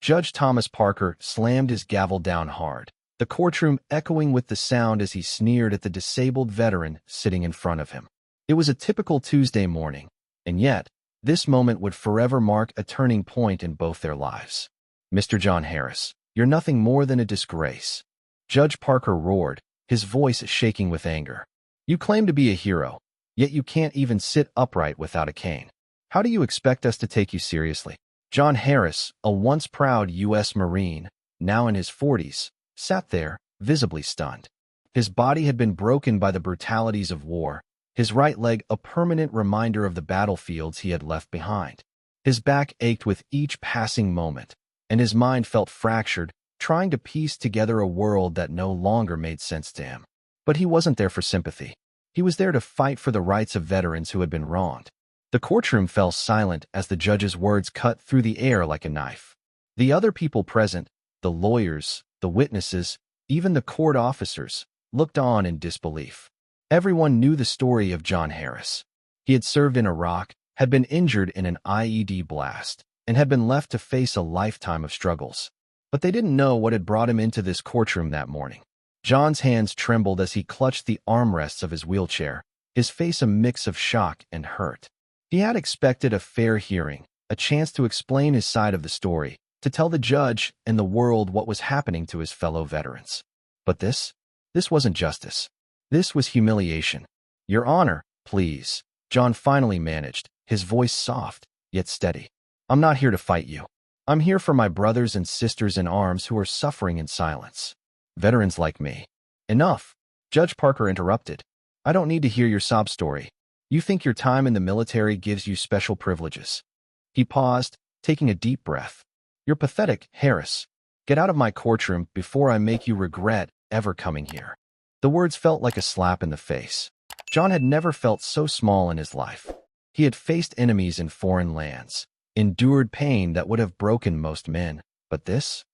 Judge Thomas Parker slammed his gavel down hard, the courtroom echoing with the sound as he sneered at the disabled veteran sitting in front of him. It was a typical Tuesday morning, and yet, this moment would forever mark a turning point in both their lives. "Mr. John Harris, you're nothing more than a disgrace," Judge Parker roared, his voice shaking with anger. "You claim to be a hero, yet you can't even sit upright without a cane. How do you expect us to take you seriously?" John Harris, a once proud U.S. Marine, now in his 40s, sat there, visibly stunned. His body had been broken by the brutalities of war, his right leg a permanent reminder of the battlefields he had left behind. His back ached with each passing moment, and his mind felt fractured, trying to piece together a world that no longer made sense to him. But he wasn't there for sympathy. He was there to fight for the rights of veterans who had been wronged. The courtroom fell silent as the judge's words cut through the air like a knife. The other people present, the lawyers, the witnesses, even the court officers, looked on in disbelief. Everyone knew the story of John Harris. He had served in Iraq, had been injured in an IED blast, and had been left to face a lifetime of struggles. But they didn't know what had brought him into this courtroom that morning. John's hands trembled as he clutched the armrests of his wheelchair, his face a mix of shock and hurt. He had expected a fair hearing, a chance to explain his side of the story, to tell the judge and the world what was happening to his fellow veterans. But this wasn't justice. This was humiliation. "Your Honor, please," John finally managed, his voice soft, yet steady. "I'm not here to fight you. I'm here for my brothers and sisters in arms who are suffering in silence. Veterans like me." "Enough," Judge Parker interrupted. "I don't need to hear your sob story. You think your time in the military gives you special privileges." He paused, taking a deep breath. "You're pathetic, Harris. Get out of my courtroom before I make you regret ever coming here." The words felt like a slap in the face. John had never felt so small in his life. He had faced enemies in foreign lands, endured pain that would have broken most men. But this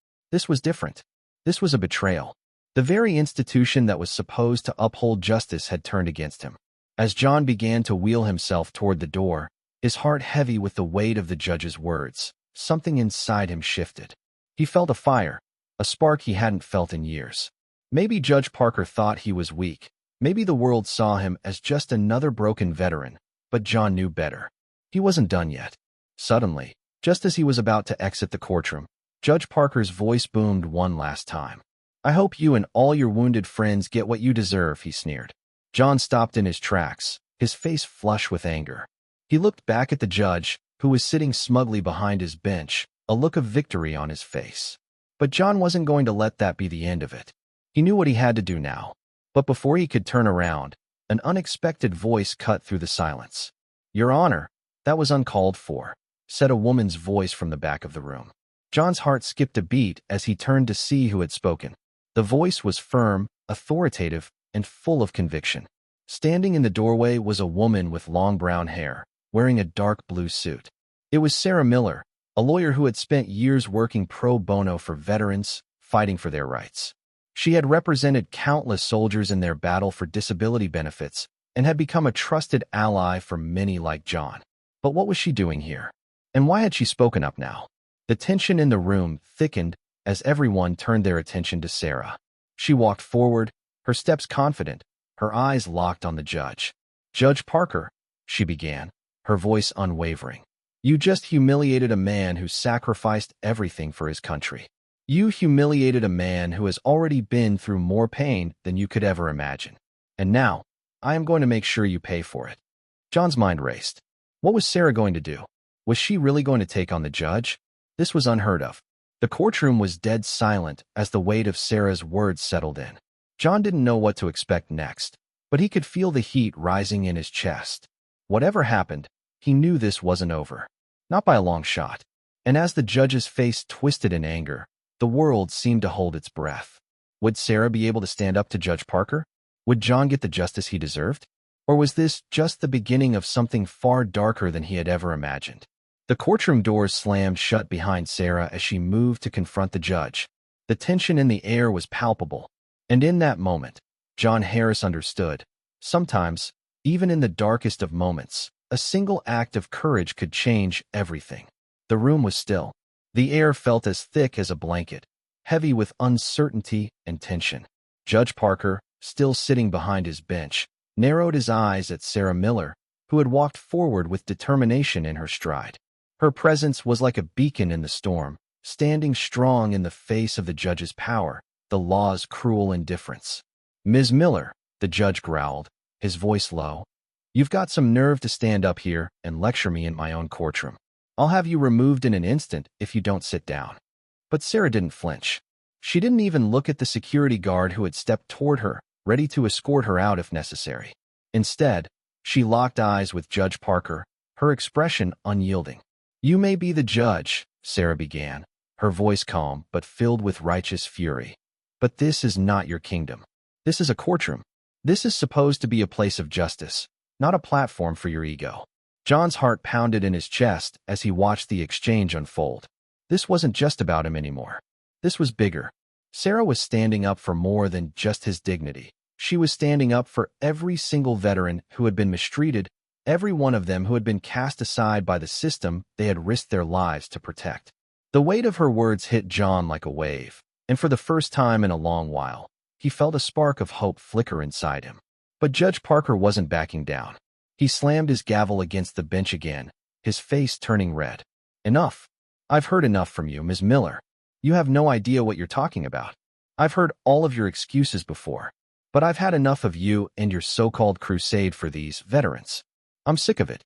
was different. This was a betrayal. The very institution that was supposed to uphold justice had turned against him. As John began to wheel himself toward the door, his heart heavy with the weight of the judge's words, something inside him shifted. He felt a fire, a spark he hadn't felt in years. Maybe Judge Parker thought he was weak. Maybe the world saw him as just another broken veteran, but John knew better. He wasn't done yet. Suddenly, just as he was about to exit the courtroom, Judge Parker's voice boomed one last time. "I hope you and all your wounded friends get what you deserve," he sneered. John stopped in his tracks, his face flush with anger. He looked back at the judge, who was sitting smugly behind his bench, a look of victory on his face. But John wasn't going to let that be the end of it. He knew what he had to do now. But before he could turn around, an unexpected voice cut through the silence. "Your Honor, that was uncalled for," said a woman's voice from the back of the room. John's heart skipped a beat as he turned to see who had spoken. The voice was firm, authoritative, and full of conviction. Standing in the doorway was a woman with long brown hair, wearing a dark blue suit. It was Sarah Miller, a lawyer who had spent years working pro bono for veterans, fighting for their rights. She had represented countless soldiers in their battle for disability benefits and had become a trusted ally for many like John. But what was she doing here? And why had she spoken up now? The tension in the room thickened as everyone turned their attention to Sarah. She walked forward, her steps confident, her eyes locked on the judge. "Judge Parker," she began, her voice unwavering. "You just humiliated a man who sacrificed everything for his country. You humiliated a man who has already been through more pain than you could ever imagine. And now, I am going to make sure you pay for it." John's mind raced. What was Sarah going to do? Was she really going to take on the judge? This was unheard of. The courtroom was dead silent as the weight of Sarah's words settled in. John didn't know what to expect next, but he could feel the heat rising in his chest. Whatever happened, he knew this wasn't over. Not by a long shot. And as the judge's face twisted in anger, the world seemed to hold its breath. Would Sarah be able to stand up to Judge Parker? Would John get the justice he deserved? Or was this just the beginning of something far darker than he had ever imagined? The courtroom doors slammed shut behind Sarah as she moved to confront the judge. The tension in the air was palpable. And in that moment, John Harris understood. Sometimes, even in the darkest of moments, a single act of courage could change everything. The room was still. The air felt as thick as a blanket, heavy with uncertainty and tension. Judge Parker, still sitting behind his bench, narrowed his eyes at Sarah Miller, who had walked forward with determination in her stride. Her presence was like a beacon in the storm, standing strong in the face of the judge's power, the law's cruel indifference. "Ms. Miller," the judge growled, his voice low, "you've got some nerve to stand up here and lecture me in my own courtroom. I'll have you removed in an instant if you don't sit down." But Sarah didn't flinch. She didn't even look at the security guard who had stepped toward her, ready to escort her out if necessary. Instead, she locked eyes with Judge Parker, her expression unyielding. "You may be the judge," Sarah began, her voice calm but filled with righteous fury. "But this is not your kingdom. This is a courtroom. This is supposed to be a place of justice, not a platform for your ego." John's heart pounded in his chest as he watched the exchange unfold. This wasn't just about him anymore. This was bigger. Sarah was standing up for more than just his dignity. She was standing up for every single veteran who had been mistreated, every one of them who had been cast aside by the system they had risked their lives to protect. The weight of her words hit John like a wave, and for the first time in a long while, he felt a spark of hope flicker inside him. But Judge Parker wasn't backing down. He slammed his gavel against the bench again, his face turning red. "Enough. I've heard enough from you, Ms. Miller. You have no idea what you're talking about. I've heard all of your excuses before, but I've had enough of you and your so-called crusade for these veterans. I'm sick of it."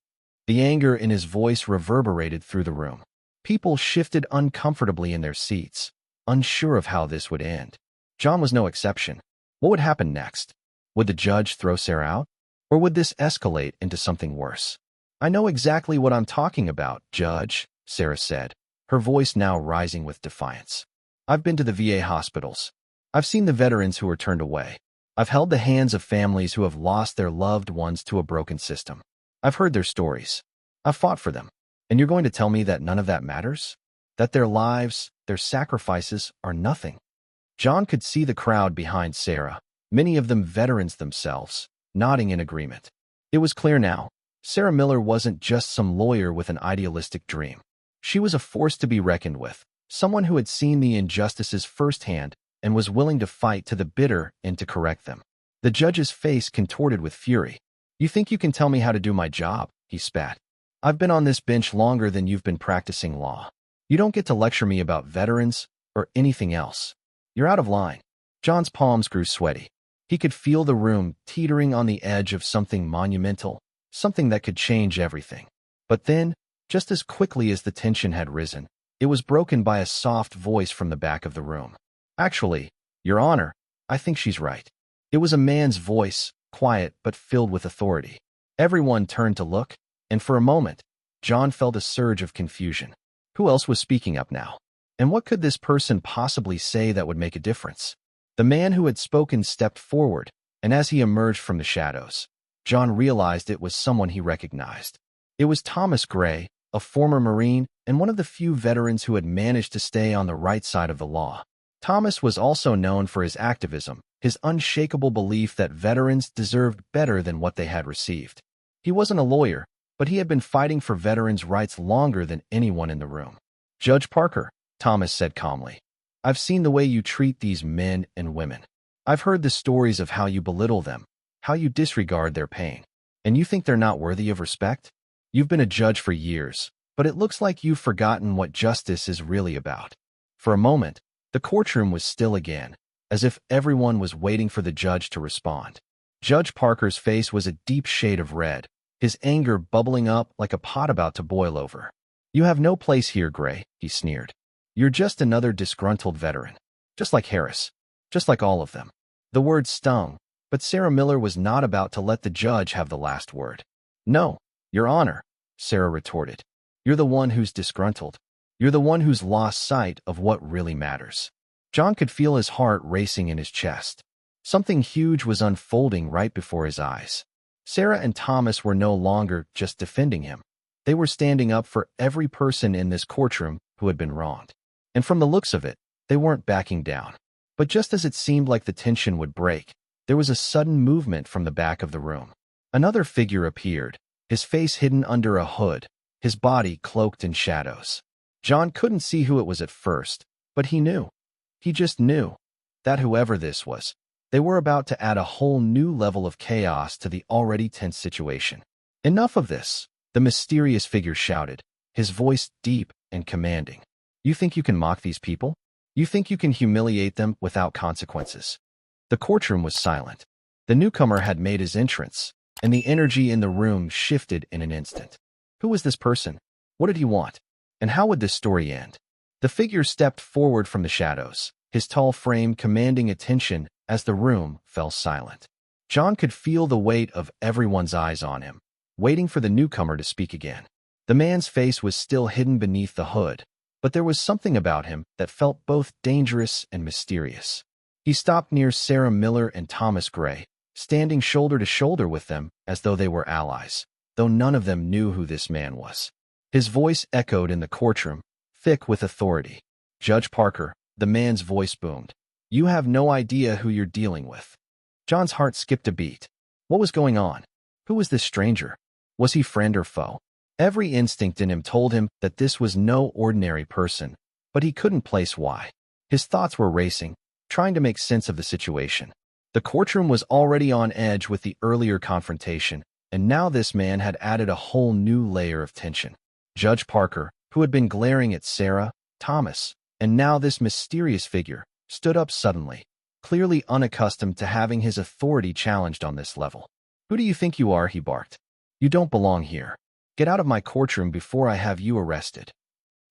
The anger in his voice reverberated through the room. People shifted uncomfortably in their seats, unsure of how this would end. John was no exception. What would happen next? Would the judge throw Sarah out? Or would this escalate into something worse? "I know exactly what I'm talking about, Judge," Sarah said, her voice now rising with defiance. "I've been to the VA hospitals. I've seen the veterans who were turned away. I've held the hands of families who have lost their loved ones to a broken system. I've heard their stories. I've fought for them. And you're going to tell me that none of that matters? That their lives, their sacrifices, are nothing?" John could see the crowd behind Sarah, many of them veterans themselves, nodding in agreement. It was clear now. Sarah Miller wasn't just some lawyer with an idealistic dream. She was a force to be reckoned with, someone who had seen the injustices firsthand and was willing to fight to the bitter and to correct them. The judge's face contorted with fury. "You think you can tell me how to do my job?" he spat. "I've been on this bench longer than you've been practicing law. You don't get to lecture me about veterans or anything else. You're out of line." John's palms grew sweaty. He could feel the room teetering on the edge of something monumental, something that could change everything. But then, just as quickly as the tension had risen, it was broken by a soft voice from the back of the room. "Actually, Your Honor, I think she's right." It was a man's voice, quiet but filled with authority. Everyone turned to look, and for a moment, John felt a surge of confusion. Who else was speaking up now? And what could this person possibly say that would make a difference? The man who had spoken stepped forward, and as he emerged from the shadows, John realized it was someone he recognized. It was Thomas Gray, a former Marine and one of the few veterans who had managed to stay on the right side of the law. Thomas was also known for his activism, his unshakable belief that veterans deserved better than what they had received. He wasn't a lawyer, but he had been fighting for veterans' rights longer than anyone in the room. "Judge Parker," Thomas said calmly, "I've seen the way you treat these men and women. I've heard the stories of how you belittle them, how you disregard their pain. And you think they're not worthy of respect? You've been a judge for years, but it looks like you've forgotten what justice is really about." For a moment, the courtroom was still again, as if everyone was waiting for the judge to respond. Judge Parker's face was a deep shade of red, his anger bubbling up like a pot about to boil over. "You have no place here, Gray," he sneered. "You're just another disgruntled veteran. Just like Harris. Just like all of them." The words stung, but Sarah Miller was not about to let the judge have the last word. "No, Your Honor," Sarah retorted. "You're the one who's disgruntled. You're the one who's lost sight of what really matters." John could feel his heart racing in his chest. Something huge was unfolding right before his eyes. Sarah and Thomas were no longer just defending him. They were standing up for every person in this courtroom who had been wronged. And from the looks of it, they weren't backing down. But just as it seemed like the tension would break, there was a sudden movement from the back of the room. Another figure appeared, his face hidden under a hood, his body cloaked in shadows. John couldn't see who it was at first, but he knew. He just knew that whoever this was, they were about to add a whole new level of chaos to the already tense situation. Enough of this, the mysterious figure shouted, his voice deep and commanding. You think you can mock these people? You think you can humiliate them without consequences? The courtroom was silent. The newcomer had made his entrance, and the energy in the room shifted in an instant. Who was this person? What did he want? And how would this story end? The figure stepped forward from the shadows, his tall frame commanding attention as the room fell silent. John could feel the weight of everyone's eyes on him, waiting for the newcomer to speak again. The man's face was still hidden beneath the hood, but there was something about him that felt both dangerous and mysterious. He stopped near Sarah Miller and Thomas Gray, standing shoulder to shoulder with them as though they were allies, though none of them knew who this man was. His voice echoed in the courtroom, thick with authority. Judge Parker, the man's voice boomed. You have no idea who you're dealing with. John's heart skipped a beat. What was going on? Who was this stranger? Was he friend or foe? Every instinct in him told him that this was no ordinary person, but he couldn't place why. His thoughts were racing, trying to make sense of the situation. The courtroom was already on edge with the earlier confrontation, and now this man had added a whole new layer of tension. Judge Parker, who had been glaring at Sarah, Thomas, and now this mysterious figure, stood up suddenly, clearly unaccustomed to having his authority challenged on this level. Who do you think you are? He barked. You don't belong here. Get out of my courtroom before I have you arrested.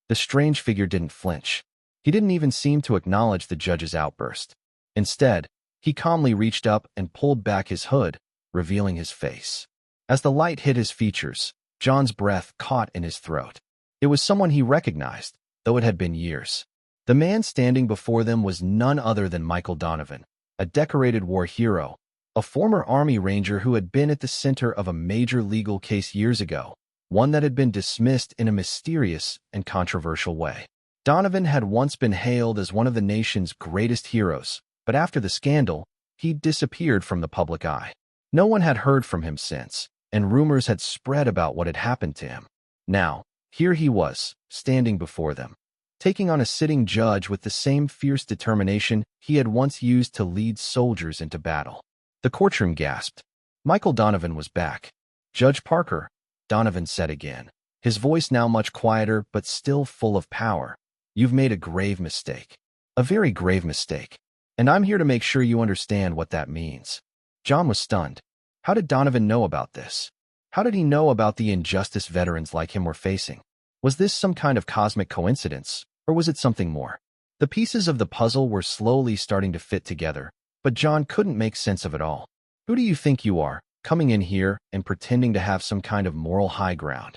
The strange figure didn't flinch. He didn't even seem to acknowledge the judge's outburst. Instead, he calmly reached up and pulled back his hood, revealing his face. As the light hit his features, John's breath caught in his throat. It was someone he recognized, though it had been years. The man standing before them was none other than Michael Donovan, a decorated war hero, a former Army Ranger who had been at the center of a major legal case years ago, one that had been dismissed in a mysterious and controversial way. Donovan had once been hailed as one of the nation's greatest heroes, but after the scandal, he'd disappeared from the public eye. No one had heard from him since, and rumors had spread about what had happened to him. Now, here he was, standing before them, taking on a sitting judge with the same fierce determination he had once used to lead soldiers into battle. The courtroom gasped. Michael Donovan was back. Judge Parker, Donovan said again, his voice now much quieter but still full of power. You've made a grave mistake. A very grave mistake. And I'm here to make sure you understand what that means. John was stunned. How did Donovan know about this? How did he know about the injustice veterans like him were facing? Was this some kind of cosmic coincidence, or was it something more? The pieces of the puzzle were slowly starting to fit together, but John couldn't make sense of it all. Who do you think you are, coming in here and pretending to have some kind of moral high ground?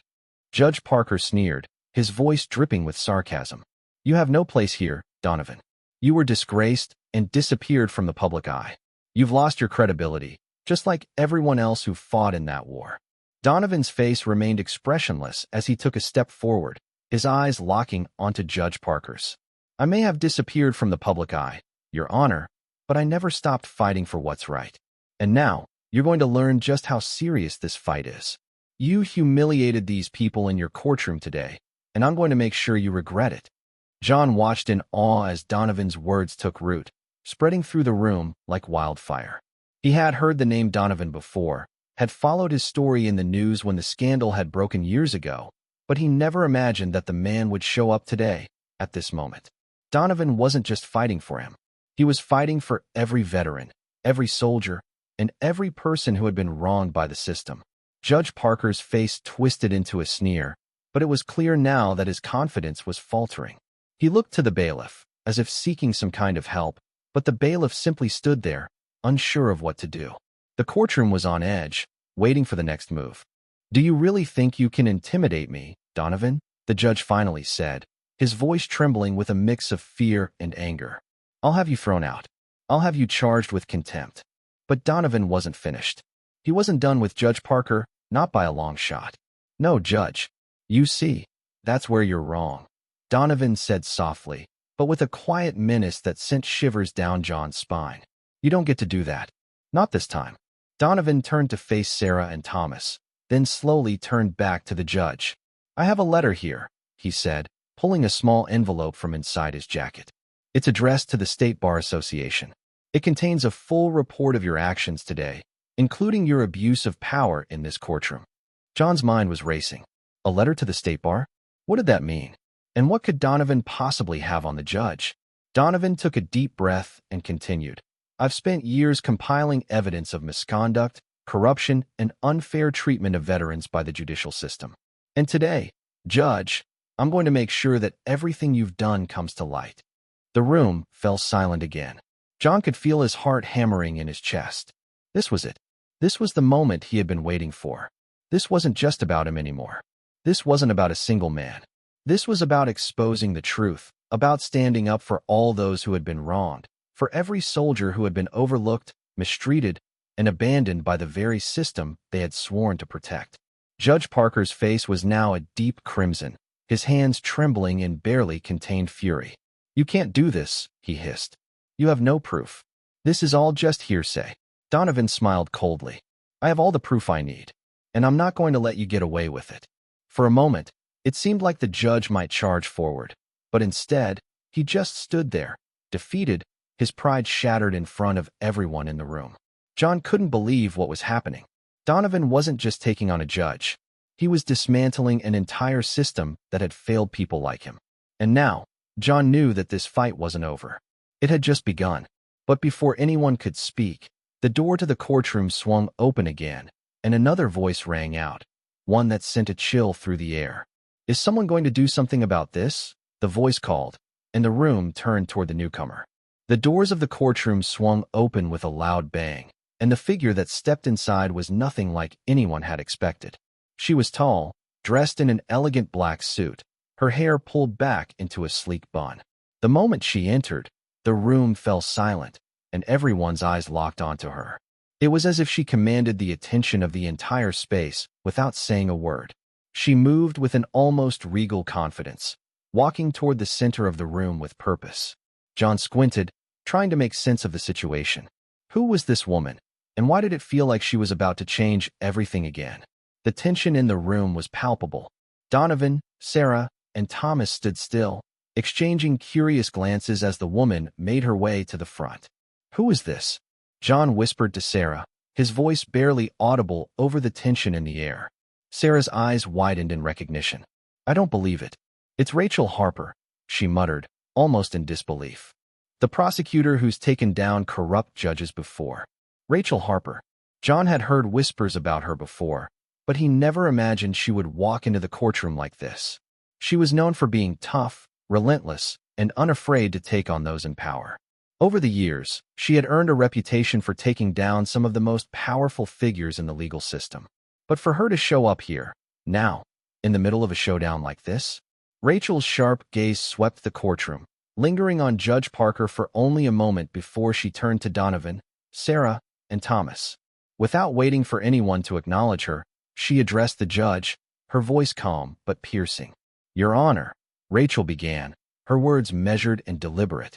Judge Parker sneered, his voice dripping with sarcasm. You have no place here, Donovan. You were disgraced and disappeared from the public eye. You've lost your credibility, just like everyone else who fought in that war. Donovan's face remained expressionless as he took a step forward, his eyes locking onto Judge Parker's. I may have disappeared from the public eye, Your Honor, but I never stopped fighting for what's right. And now, you're going to learn just how serious this fight is. You humiliated these people in your courtroom today, and I'm going to make sure you regret it. John watched in awe as Donovan's words took root, spreading through the room like wildfire. He had heard the name Donovan before, had followed his story in the news when the scandal had broken years ago, but he never imagined that the man would show up today, at this moment. Donovan wasn't just fighting for him. He was fighting for every veteran, every soldier, and every person who had been wronged by the system. Judge Parker's face twisted into a sneer, but it was clear now that his confidence was faltering. He looked to the bailiff, as if seeking some kind of help, but the bailiff simply stood there, unsure of what to do. The courtroom was on edge, waiting for the next move. Do you really think you can intimidate me, Donovan? The judge finally said, his voice trembling with a mix of fear and anger. I'll have you thrown out. I'll have you charged with contempt. But Donovan wasn't finished. He wasn't done with Judge Parker, not by a long shot. No, Judge. You see, that's where you're wrong, Donovan said softly, but with a quiet menace that sent shivers down John's spine. You don't get to do that. Not this time. Donovan turned to face Sarah and Thomas, then slowly turned back to the judge. I have a letter here, he said, pulling a small envelope from inside his jacket. It's addressed to the State Bar Association. It contains a full report of your actions today, including your abuse of power in this courtroom. John's mind was racing. A letter to the State Bar? What did that mean? And what could Donovan possibly have on the judge? Donovan took a deep breath and continued. I've spent years compiling evidence of misconduct, corruption, and unfair treatment of veterans by the judicial system. And today, Judge, I'm going to make sure that everything you've done comes to light. The room fell silent again. John could feel his heart hammering in his chest. This was it. This was the moment he had been waiting for. This wasn't just about him anymore. This wasn't about a single man. This was about exposing the truth, about standing up for all those who had been wronged, for every soldier who had been overlooked, mistreated, and abandoned by the very system they had sworn to protect. Judge Parker's face was now a deep crimson, his hands trembling in barely contained fury. You can't do this, he hissed. You have no proof. This is all just hearsay. Donovan smiled coldly. I have all the proof I need, and I'm not going to let you get away with it. For a moment, it seemed like the judge might charge forward, but instead, he just stood there, defeated, his pride shattered in front of everyone in the room. John couldn't believe what was happening. Donovan wasn't just taking on a judge. He was dismantling an entire system that had failed people like him. And now, John knew that this fight wasn't over. It had just begun. But before anyone could speak, the door to the courtroom swung open again, and another voice rang out, one that sent a chill through the air. Is someone going to do something about this? The voice called, and the room turned toward the newcomer. The doors of the courtroom swung open with a loud bang, and the figure that stepped inside was nothing like anyone had expected. She was tall, dressed in an elegant black suit, her hair pulled back into a sleek bun. The moment she entered, the room fell silent, and everyone's eyes locked onto her. It was as if she commanded the attention of the entire space without saying a word. She moved with an almost regal confidence, walking toward the center of the room with purpose. John squinted, trying to make sense of the situation. Who was this woman, and why did it feel like she was about to change everything again? The tension in the room was palpable. Donovan, Sarah, and Thomas stood still, exchanging curious glances as the woman made her way to the front. Who is this? John whispered to Sarah, his voice barely audible over the tension in the air. Sarah's eyes widened in recognition. I don't believe it. It's Rachel Harper, she muttered, almost in disbelief. The prosecutor who's taken down corrupt judges before. Rachel Harper. John had heard whispers about her before, but he never imagined she would walk into the courtroom like this. She was known for being tough, relentless, and unafraid to take on those in power. Over the years, she had earned a reputation for taking down some of the most powerful figures in the legal system. But for her to show up here, now, in the middle of a showdown like this? Rachel's sharp gaze swept the courtroom, lingering on Judge Parker for only a moment before she turned to Donovan, Sarah, and Thomas. Without waiting for anyone to acknowledge her, she addressed the judge, her voice calm but piercing. Your Honor, Rachel began, her words measured and deliberate.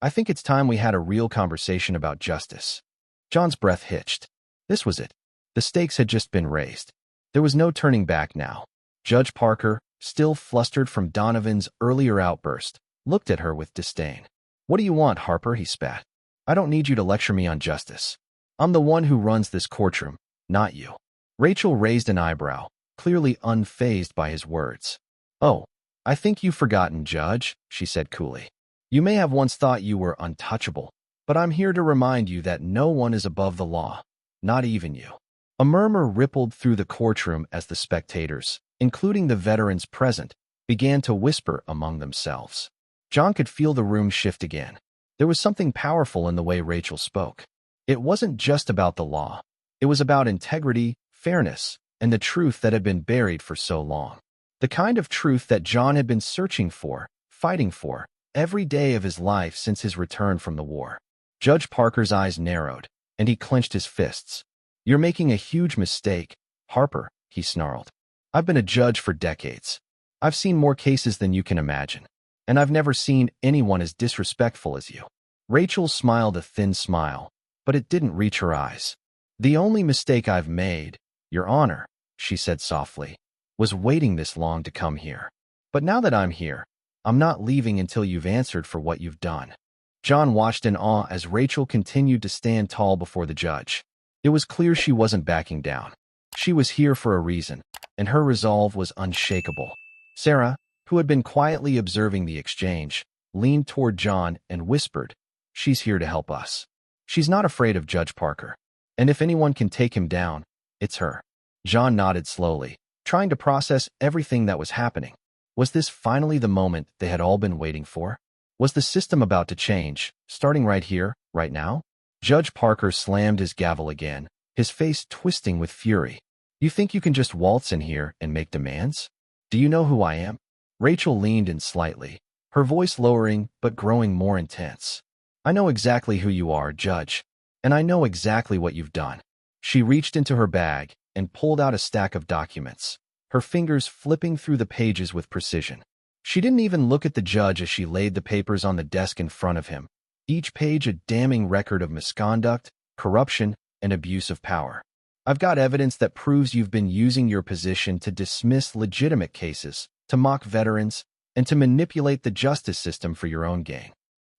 I think it's time we had a real conversation about justice. John's breath hitched. This was it. The stakes had just been raised. There was no turning back now. Judge Parker, still flustered from Donovan's earlier outburst, looked at her with disdain. What do you want, Harper? He spat. I don't need you to lecture me on justice. I'm the one who runs this courtroom, not you. Rachel raised an eyebrow, clearly unfazed by his words. Oh, I think you've forgotten, Judge, she said coolly. You may have once thought you were untouchable, but I'm here to remind you that no one is above the law, not even you. A murmur rippled through the courtroom as the spectators, including the veterans present, began to whisper among themselves. John could feel the room shift again. There was something powerful in the way Rachel spoke. It wasn't just about the law. It was about integrity, fairness, and the truth that had been buried for so long. The kind of truth that John had been searching for, fighting for, every day of his life since his return from the war. Judge Parker's eyes narrowed, and he clenched his fists. You're making a huge mistake, Harper, he snarled. I've been a judge for decades. I've seen more cases than you can imagine, and I've never seen anyone as disrespectful as you. Rachel smiled a thin smile, but it didn't reach her eyes. The only mistake I've made, Your Honor, she said softly, was waiting this long to come here. But now that I'm here, I'm not leaving until you've answered for what you've done." John watched in awe as Rachel continued to stand tall before the judge. It was clear she wasn't backing down. She was here for a reason, and her resolve was unshakable. Sarah, who had been quietly observing the exchange, leaned toward John and whispered, "She's here to help us. She's not afraid of Judge Parker. And if anyone can take him down, it's her." John nodded slowly, trying to process everything that was happening. Was this finally the moment they had all been waiting for? Was the system about to change, starting right here, right now? Judge Parker slammed his gavel again, his face twisting with fury. "You think you can just waltz in here and make demands? Do you know who I am?" Rachel leaned in slightly, her voice lowering but growing more intense. "I know exactly who you are, Judge, and I know exactly what you've done." She reached into her bag and pulled out a stack of documents, her fingers flipping through the pages with precision. She didn't even look at the judge as she laid the papers on the desk in front of him, each page a damning record of misconduct, corruption, and abuse of power. "I've got evidence that proves you've been using your position to dismiss legitimate cases, to mock veterans, and to manipulate the justice system for your own gain."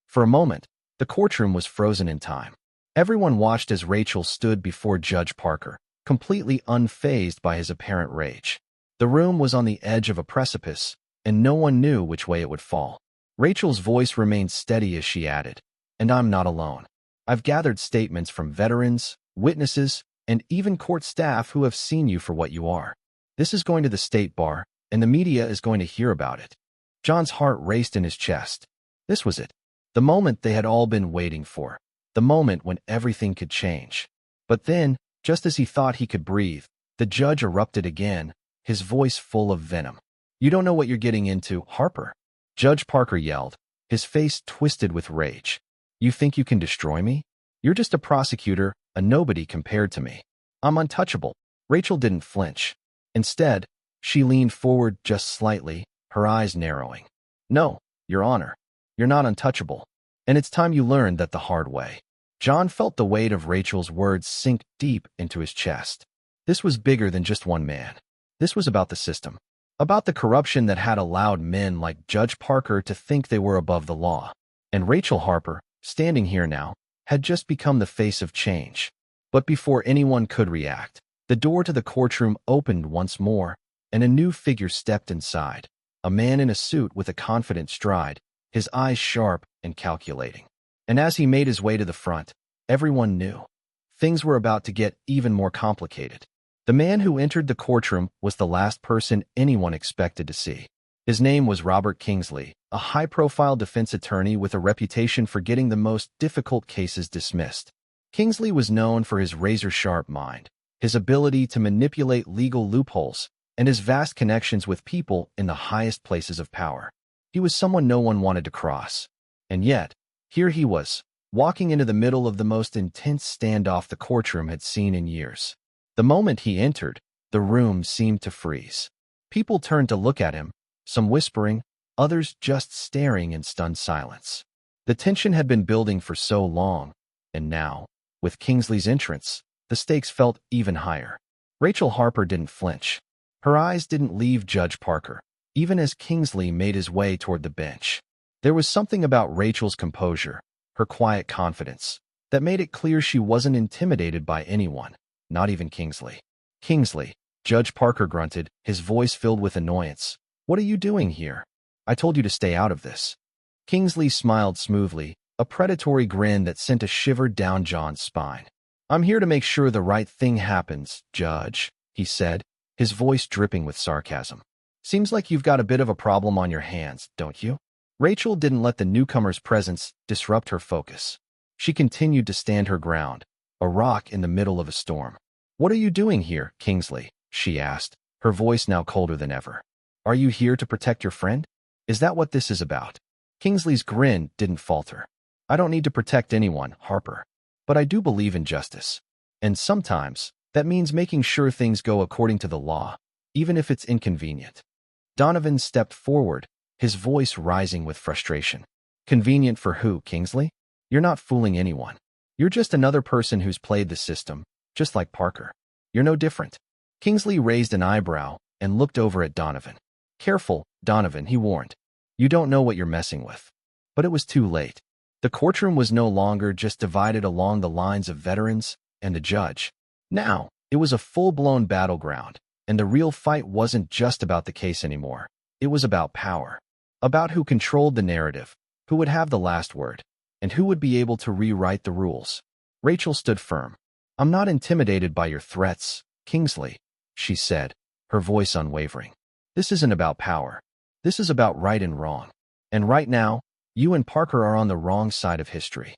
For a moment, the courtroom was frozen in time. Everyone watched as Rachel stood before Judge Parker, completely unfazed by his apparent rage. The room was on the edge of a precipice, and no one knew which way it would fall. Rachel's voice remained steady as she added, "And I'm not alone. I've gathered statements from veterans, witnesses, and even court staff who have seen you for what you are. This is going to the state bar, and the media is going to hear about it." John's heart raced in his chest. This was it. The moment they had all been waiting for. The moment when everything could change. But then, just as he thought he could breathe, the judge erupted again, his voice full of venom. "You don't know what you're getting into, Harper." Judge Parker yelled, his face twisted with rage. "You think you can destroy me? You're just a prosecutor, a nobody compared to me. I'm untouchable." Rachel didn't flinch. Instead, she leaned forward just slightly, her eyes narrowing. "No, Your Honor, you're not untouchable. And it's time you learned that the hard way." John felt the weight of Rachel's words sink deep into his chest. This was bigger than just one man. This was about the system. About the corruption that had allowed men like Judge Parker to think they were above the law. And Rachel Harper, standing here now, had just become the face of change. But before anyone could react, the door to the courtroom opened once more, and a new figure stepped inside. A man in a suit with a confident stride, his eyes sharp and calculating. And as he made his way to the front, everyone knew. Things were about to get even more complicated. The man who entered the courtroom was the last person anyone expected to see. His name was Robert Kingsley, a high-profile defense attorney with a reputation for getting the most difficult cases dismissed. Kingsley was known for his razor-sharp mind, his ability to manipulate legal loopholes, and his vast connections with people in the highest places of power. He was someone no one wanted to cross. And yet, here he was, walking into the middle of the most intense standoff the courtroom had seen in years. The moment he entered, the room seemed to freeze. People turned to look at him, some whispering, others just staring in stunned silence. The tension had been building for so long, and now, with Kingsley's entrance, the stakes felt even higher. Rachel Harper didn't flinch. Her eyes didn't leave Judge Parker, even as Kingsley made his way toward the bench. There was something about Rachel's composure, her quiet confidence, that made it clear she wasn't intimidated by anyone, not even Kingsley. "Kingsley," Judge Parker grunted, his voice filled with annoyance. "What are you doing here? I told you to stay out of this." Kingsley smiled smoothly, a predatory grin that sent a shiver down John's spine. "I'm here to make sure the right thing happens, Judge," he said, his voice dripping with sarcasm. "Seems like you've got a bit of a problem on your hands, don't you?" Rachel didn't let the newcomer's presence disrupt her focus. She continued to stand her ground, a rock in the middle of a storm. "What are you doing here, Kingsley?" she asked, her voice now colder than ever. "Are you here to protect your friend? Is that what this is about?" Kingsley's grin didn't falter. "I don't need to protect anyone, Harper. But I do believe in justice. And sometimes, that means making sure things go according to the law, even if it's inconvenient." Donovan stepped forward, his voice rising with frustration. "Convenient for who, Kingsley? You're not fooling anyone. You're just another person who's played the system, just like Parker. You're no different." Kingsley raised an eyebrow and looked over at Donovan. "Careful, Donovan," he warned. You don't know what you're messing with. But it was too late. The courtroom was no longer just divided along the lines of veterans and the judge. Now, it was a full-blown battleground, and the real fight wasn't just about the case anymore. It was about power. About who controlled the narrative, who would have the last word, and who would be able to rewrite the rules. Rachel stood firm. "I'm not intimidated by your threats, Kingsley," she said, her voice unwavering. "This isn't about power. This is about right and wrong. And right now, you and Parker are on the wrong side of history."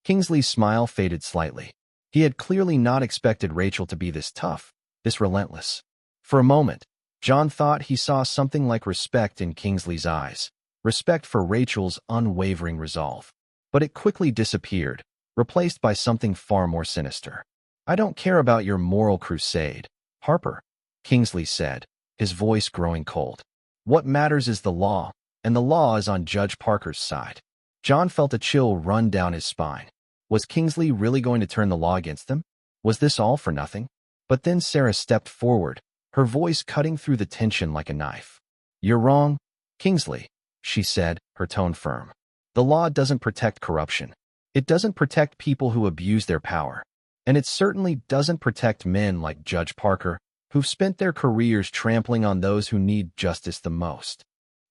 Kingsley's smile faded slightly. He had clearly not expected Rachel to be this tough, this relentless. For a moment, John thought he saw something like respect in Kingsley's eyes, respect for Rachel's unwavering resolve. But it quickly disappeared, replaced by something far more sinister. "I don't care about your moral crusade, Harper," Kingsley said, his voice growing cold. "What matters is the law, and the law is on Judge Parker's side." John felt a chill run down his spine. Was Kingsley really going to turn the law against them? Was this all for nothing? But then Sarah stepped forward, her voice cutting through the tension like a knife. "You're wrong, Kingsley," she said, her tone firm. "The law doesn't protect corruption. It doesn't protect people who abuse their power. And it certainly doesn't protect men like Judge Parker, who've spent their careers trampling on those who need justice the most."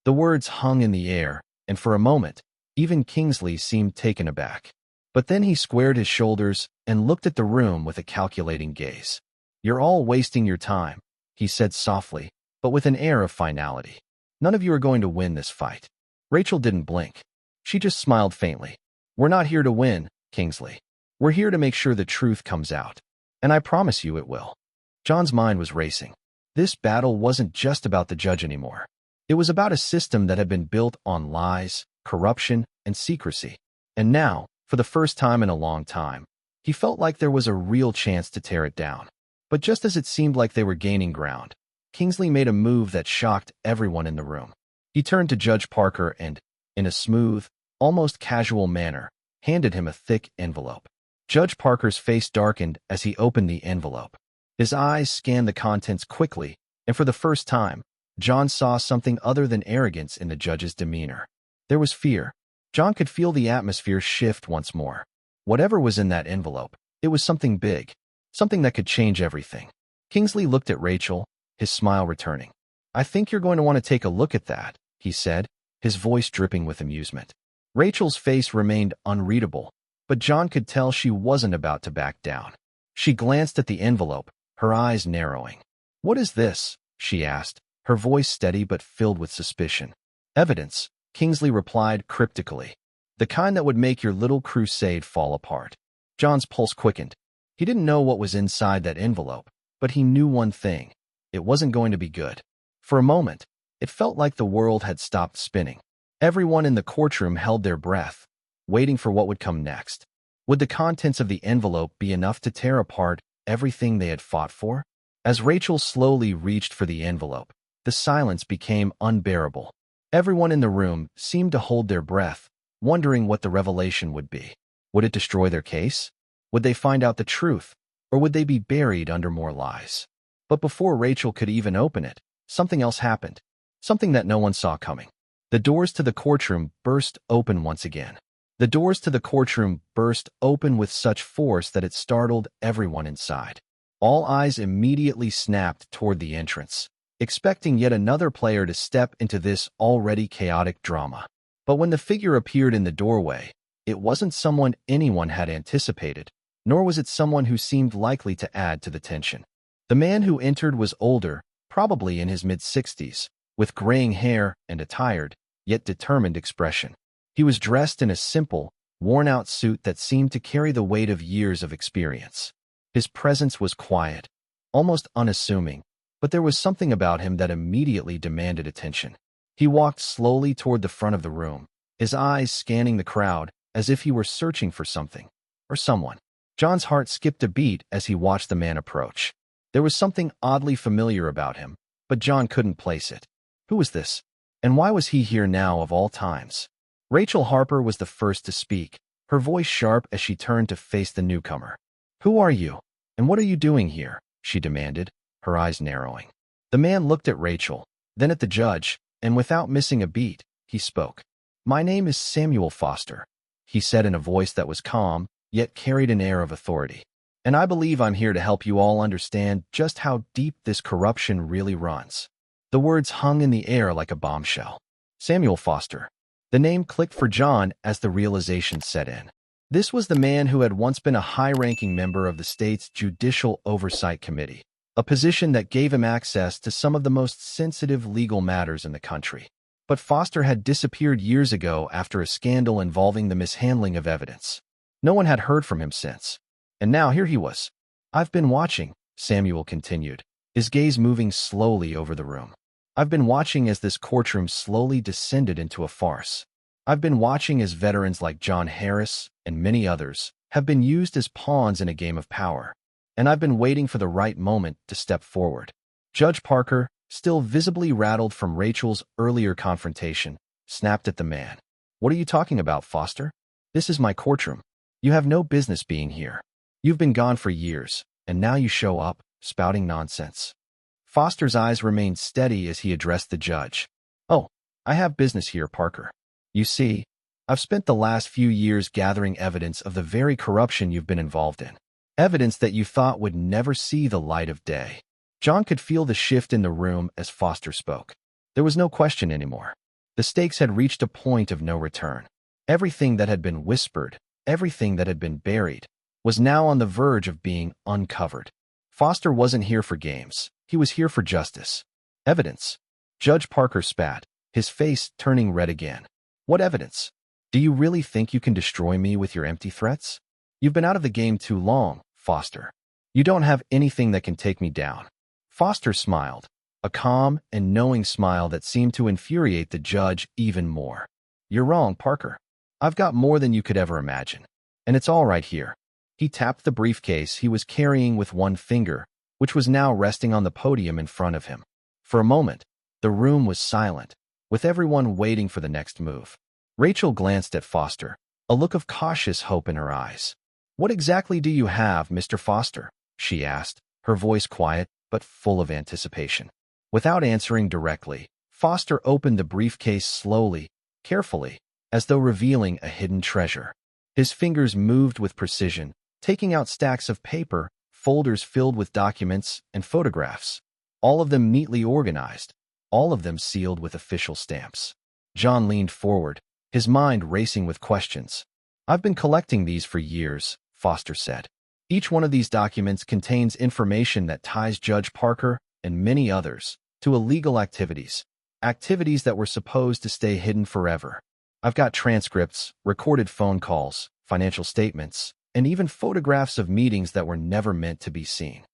The words hung in the air, and for a moment, even Kingsley seemed taken aback. But then he squared his shoulders and looked at the room with a calculating gaze. "You're all wasting your time," he said softly, but with an air of finality. "None of you are going to win this fight." Rachel didn't blink. She just smiled faintly. "We're not here to win, Kingsley. We're here to make sure the truth comes out. And I promise you it will." John's mind was racing. This battle wasn't just about the judge anymore. It was about a system that had been built on lies, corruption, and secrecy. And now, for the first time in a long time, he felt like there was a real chance to tear it down. But just as it seemed like they were gaining ground, Kingsley made a move that shocked everyone in the room. He turned to Judge Parker and, in a smooth, almost casual manner, handed him a thick envelope. Judge Parker's face darkened as he opened the envelope. His eyes scanned the contents quickly, and for the first time, John saw something other than arrogance in the judge's demeanor. There was fear. John could feel the atmosphere shift once more. Whatever was in that envelope, it was something big, something that could change everything. Kingsley looked at Rachel, his smile returning. "I think you're going to want to take a look at that," he said, his voice dripping with amusement. Rachel's face remained unreadable, but John could tell she wasn't about to back down. She glanced at the envelope, her eyes narrowing. "What is this?" she asked, her voice steady but filled with suspicion. "Evidence," Kingsley replied cryptically. "The kind that would make your little crusade fall apart." John's pulse quickened. He didn't know what was inside that envelope, but he knew one thing. It wasn't going to be good. For a moment, it felt like the world had stopped spinning. Everyone in the courtroom held their breath, waiting for what would come next. Would the contents of the envelope be enough to tear apart everything they had fought for? As Rachel slowly reached for the envelope, the silence became unbearable. Everyone in the room seemed to hold their breath, wondering what the revelation would be. Would it destroy their case? Would they find out the truth? Or would they be buried under more lies? But before Rachel could even open it, something else happened. Something that no one saw coming. The doors to the courtroom burst open once again. The doors to the courtroom burst open with such force that it startled everyone inside. All eyes immediately snapped toward the entrance, expecting yet another player to step into this already chaotic drama. But when the figure appeared in the doorway, it wasn't someone anyone had anticipated, nor was it someone who seemed likely to add to the tension. The man who entered was older, probably in his mid-60s, with graying hair and a tired, yet determined expression. He was dressed in a simple, worn-out suit that seemed to carry the weight of years of experience. His presence was quiet, almost unassuming, but there was something about him that immediately demanded attention. He walked slowly toward the front of the room, his eyes scanning the crowd as if he were searching for something, or someone. John's heart skipped a beat as he watched the man approach. There was something oddly familiar about him, but John couldn't place it. Who was this? And why was he here now of all times? Rachel Harper was the first to speak, her voice sharp as she turned to face the newcomer. "Who are you? And what are you doing here?" she demanded, her eyes narrowing. The man looked at Rachel, then at the judge, and without missing a beat, he spoke. "My name is Samuel Foster," he said in a voice that was calm, yet carried an air of authority. "And I believe I'm here to help you all understand just how deep this corruption really runs." The words hung in the air like a bombshell. Samuel Foster. The name clicked for John as the realization set in. This was the man who had once been a high-ranking member of the state's Judicial Oversight Committee, a position that gave him access to some of the most sensitive legal matters in the country. But Foster had disappeared years ago after a scandal involving the mishandling of evidence. No one had heard from him since. And now here he was. "I've been watching," Samuel continued, his gaze moving slowly over the room. "I've been watching as this courtroom slowly descended into a farce. I've been watching as veterans like John Harris and many others have been used as pawns in a game of power. And I've been waiting for the right moment to step forward." Judge Parker, still visibly rattled from Rachel's earlier confrontation, snapped at the man. "What are you talking about, Foster? This is my courtroom. You have no business being here. You've been gone for years, and now you show up, spouting nonsense." Foster's eyes remained steady as he addressed the judge. "Oh, I have business here, Parker. You see, I've spent the last few years gathering evidence of the very corruption you've been involved in. Evidence that you thought would never see the light of day." John could feel the shift in the room as Foster spoke. There was no question anymore. The stakes had reached a point of no return. Everything that had been whispered, everything that had been buried, was now on the verge of being uncovered. Foster wasn't here for games. He was here for justice. "Evidence." Judge Parker spat, his face turning red again. "What evidence? Do you really think you can destroy me with your empty threats? You've been out of the game too long, Foster. You don't have anything that can take me down." Foster smiled, a calm and knowing smile that seemed to infuriate the judge even more. "You're wrong, Parker. I've got more than you could ever imagine. And it's all right here." He tapped the briefcase he was carrying with one finger, which was now resting on the podium in front of him. For a moment, the room was silent, with everyone waiting for the next move. Rachel glanced at Foster, a look of cautious hope in her eyes. "What exactly do you have, Mr. Foster?" she asked, her voice quiet but full of anticipation. Without answering directly, Foster opened the briefcase slowly, carefully, as though revealing a hidden treasure. His fingers moved with precision, taking out stacks of paper, folders filled with documents and photographs, all of them neatly organized, all of them sealed with official stamps. John leaned forward, his mind racing with questions. "I've been collecting these for years," Foster said. "Each one of these documents contains information that ties Judge Parker and many others to illegal activities that were supposed to stay hidden forever. I've got transcripts, recorded phone calls, financial statements, and even photographs of meetings that were never meant to be seen."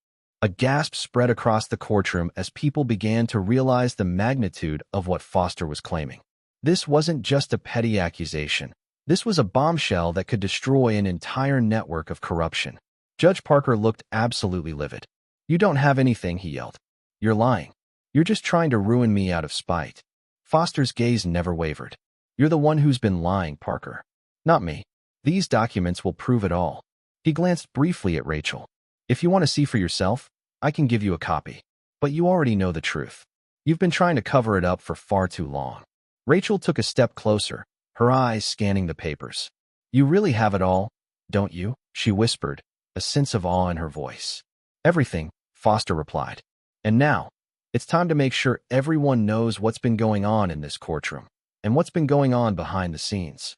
A gasp spread across the courtroom as people began to realize the magnitude of what Foster was claiming. This wasn't just a petty accusation. This was a bombshell that could destroy an entire network of corruption. Judge Parker looked absolutely livid. "You don't have anything," he yelled. "You're lying. You're just trying to ruin me out of spite." Foster's gaze never wavered. "You're the one who's been lying, Parker. Not me. These documents will prove it all." He glanced briefly at Rachel. "If you want to see for yourself, I can give you a copy. But you already know the truth. You've been trying to cover it up for far too long." Rachel took a step closer, her eyes scanning the papers. "You really have it all, don't you?" she whispered, a sense of awe in her voice. "Everything," Foster replied. "And now, it's time to make sure everyone knows what's been going on in this courtroom, and what's been going on behind the scenes."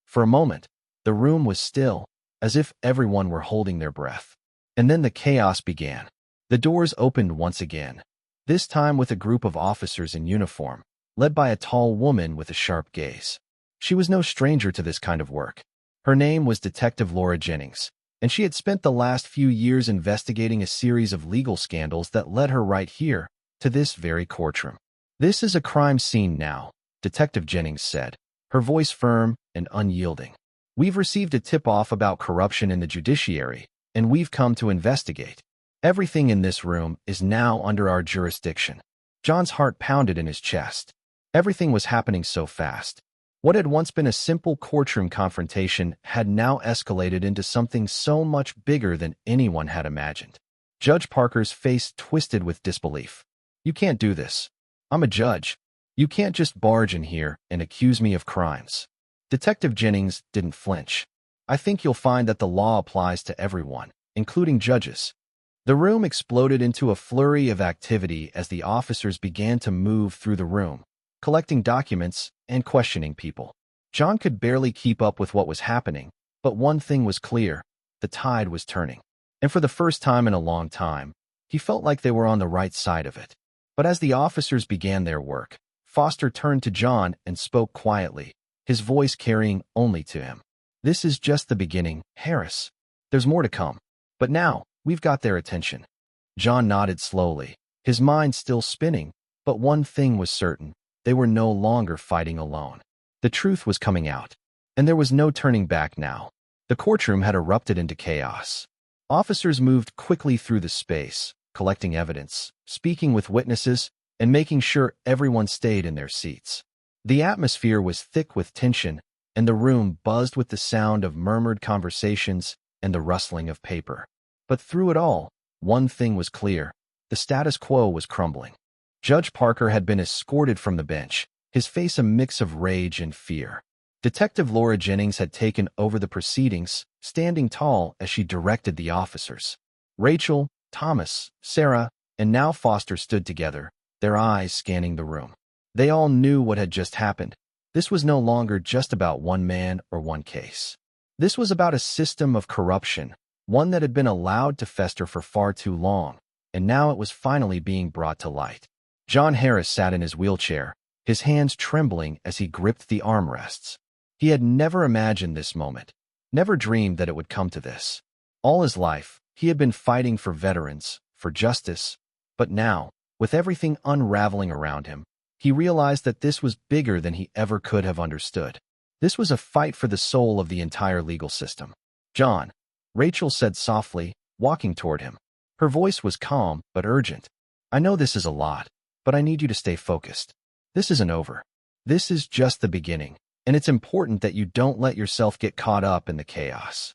For a moment, the room was still, as if everyone were holding their breath. And then the chaos began. The doors opened once again, this time with a group of officers in uniform, led by a tall woman with a sharp gaze. She was no stranger to this kind of work. Her name was Detective Laura Jennings, and she had spent the last few years investigating a series of legal scandals that led her right here, to this very courtroom. "This is a crime scene now," Detective Jennings said, her voice firm and unyielding. "We've received a tip-off about corruption in the judiciary, and we've come to investigate. Everything in this room is now under our jurisdiction." John's heart pounded in his chest. Everything was happening so fast. What had once been a simple courtroom confrontation had now escalated into something so much bigger than anyone had imagined. Judge Parker's face twisted with disbelief. "You can't do this. I'm a judge. You can't just barge in here and accuse me of crimes. Detective Jennings didn't flinch. I think you'll find that the law applies to everyone, including judges. The room exploded into a flurry of activity as the officers began to move through the room, collecting documents and questioning people. John could barely keep up with what was happening, but one thing was clear: the tide was turning. And for the first time in a long time, he felt like they were on the right side of it. But as the officers began their work, Foster turned to John and spoke quietly, his voice carrying only to him. This is just the beginning, Harris. There's more to come. But now, we've got their attention. John nodded slowly, his mind still spinning, but one thing was certain: they were no longer fighting alone. The truth was coming out, and there was no turning back now. The courtroom had erupted into chaos. Officers moved quickly through the space, collecting evidence, speaking with witnesses, and making sure everyone stayed in their seats. The atmosphere was thick with tension, and the room buzzed with the sound of murmured conversations and the rustling of paper. But through it all, one thing was clear: the status quo was crumbling. Judge Parker had been escorted from the bench, his face a mix of rage and fear. Detective Laura Jennings had taken over the proceedings, standing tall as she directed the officers. Rachel, Thomas, Sarah, and now Foster stood together, their eyes scanning the room. They all knew what had just happened. This was no longer just about one man or one case. This was about a system of corruption, one that had been allowed to fester for far too long, and now it was finally being brought to light. John Harris sat in his wheelchair, his hands trembling as he gripped the armrests. He had never imagined this moment, never dreamed that it would come to this. All his life, he had been fighting for veterans, for justice, but now, with everything unraveling around him, he realized that this was bigger than he ever could have understood. This was a fight for the soul of the entire legal system. "John," Rachel said softly, walking toward him. Her voice was calm but urgent. "I know this is a lot, but I need you to stay focused. This isn't over. This is just the beginning, and it's important that you don't let yourself get caught up in the chaos."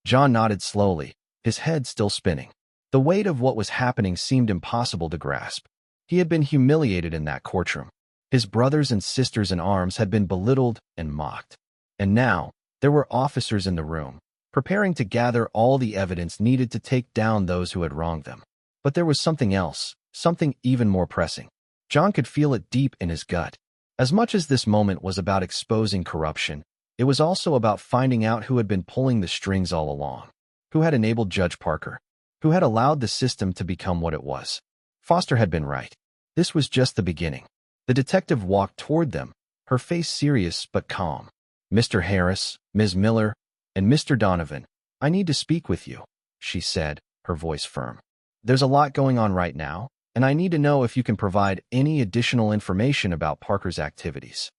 John nodded slowly, his head still spinning. The weight of what was happening seemed impossible to grasp. He had been humiliated in that courtroom. His brothers and sisters in arms had been belittled and mocked. And now, there were officers in the room, preparing to gather all the evidence needed to take down those who had wronged them. But there was something else, something even more pressing. John could feel it deep in his gut. As much as this moment was about exposing corruption, it was also about finding out who had been pulling the strings all along, who had enabled Judge Parker, who had allowed the system to become what it was. Foster had been right. This was just the beginning. The detective walked toward them, her face serious but calm. "Mr. Harris, Ms. Miller, and Mr. Donovan, I need to speak with you," she said, her voice firm. "There's a lot going on right now, and I need to know if you can provide any additional information about Parker's activities."